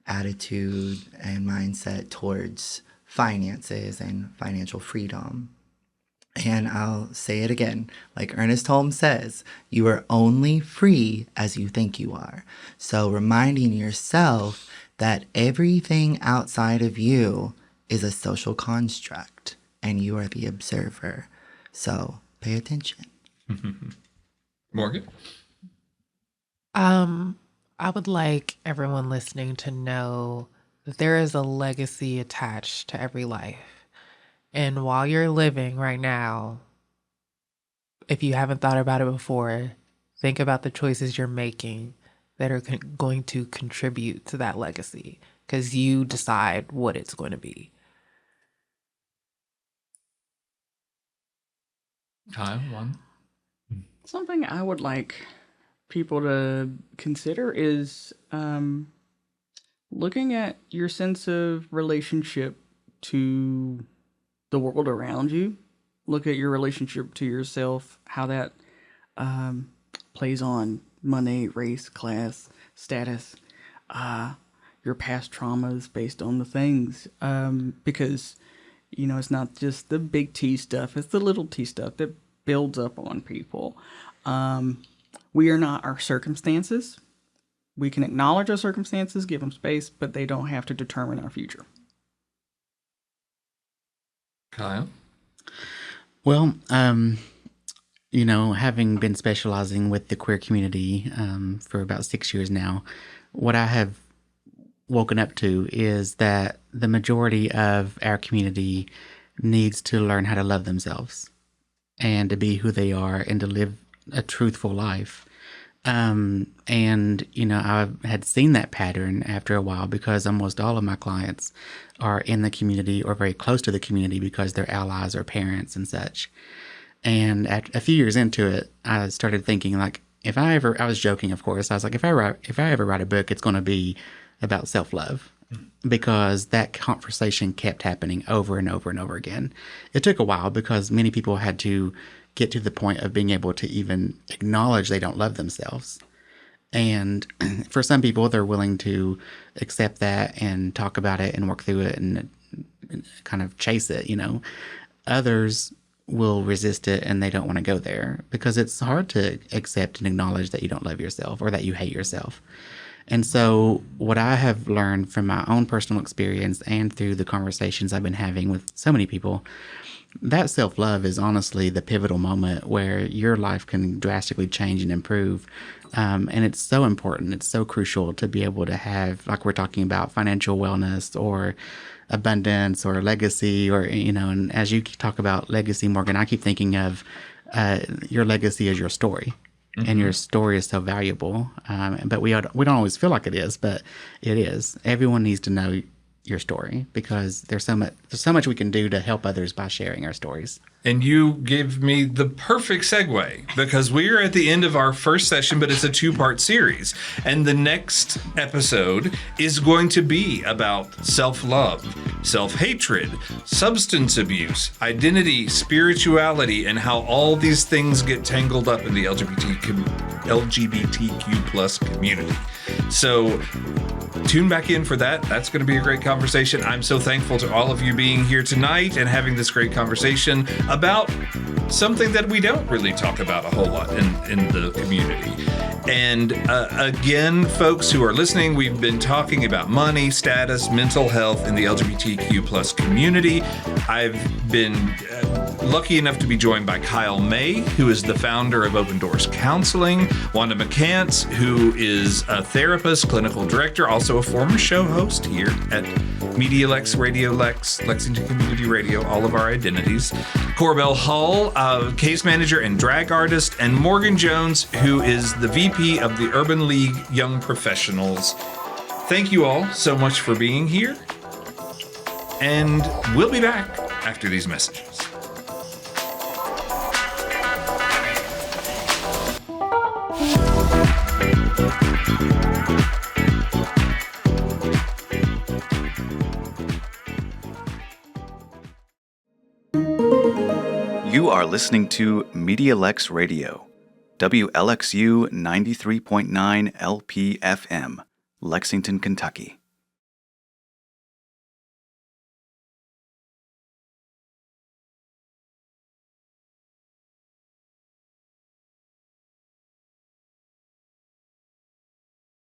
attitude and mindset towards finances and financial freedom. And I'll say it again, like Ernest Holmes says, you are only free as you think you are. So reminding yourself that everything outside of you is a social construct and you are the observer. So pay attention. Morgan? I would like everyone listening to know that there is a legacy attached to every life. And while you're living right now, if you haven't thought about it before, think about the choices you're making that are going to contribute to that legacy, because you decide what it's going to be. Kyle, one. Something I would like people to consider is looking at your sense of relationship to the world around you. Look at your relationship to yourself, how that plays on money, race, class, status, your past traumas based on the things. Because, you know, it's not just the big T stuff, it's the little T stuff that builds up on people. We are not our circumstances. We can acknowledge our circumstances, give them space, but they don't have to determine our future. Kyle? Well, you know, having been specializing with the queer community for about 6 years now, what I have woken up to is that the majority of our community needs to learn how to love themselves and to be who they are and to live a truthful life. And, you know, I had seen that pattern after a while because almost all of my clients are in the community or very close to the community because they're allies or parents and such. And a few years into it, I started thinking, like, I was joking, of course. I was like, if I ever write a book, it's going to be about self-love, because that conversation kept happening over and over and over again. It took a while because many people had to get to the point of being able to even acknowledge they don't love themselves. And for some people, they're willing to accept that and talk about it and work through it and kind of chase it, you know. Others will resist it and they don't want to go there because it's hard to accept and acknowledge that you don't love yourself or that you hate yourself. And so what I have learned from my own personal experience and through the conversations I've been having with so many people, that self-love is honestly the pivotal moment where your life can drastically change and improve. And it's so important. It's so crucial to be able to have, like we're talking about, financial wellness or abundance or legacy, or, you know, and as you talk about legacy, Morgan, I keep thinking of your legacy as your story. Mm-hmm. And your story is so valuable. But we don't always feel like it is, but it is. Everyone needs to know your story because there's so much we can do to help others by sharing our stories. And you give me the perfect segue because we are at the end of our first session, but it's a 2-part series. And the next episode is going to be about self-love, self-hatred, substance abuse, identity, spirituality, and how all these things get tangled up in the LGBTQ plus community. So tune back in for that. That's going to be a great conversation. I'm so thankful to all of you being here tonight and having this great conversation about something that we don't really talk about a whole lot in the community. And again, folks who are listening, we've been talking about money, status, mental health in the LGBTQ plus community. I've been lucky enough to be joined by Kyle May, who is the founder of Open Doors Counseling, Wanda McCants, who is a therapist, clinical director, also a former show host here at MEDIALEX, Radio Lex, Lexington Community Radio, all of our identities, Corabelle Hull, case manager and drag artist, and Morgan Jones, who is the VP of the Urban League Young Professionals. Thank you all so much for being here, and we'll be back after these messages. You are listening to MEDIALEX Radio, WLXU 93.9 LPFM, Lexington, Kentucky.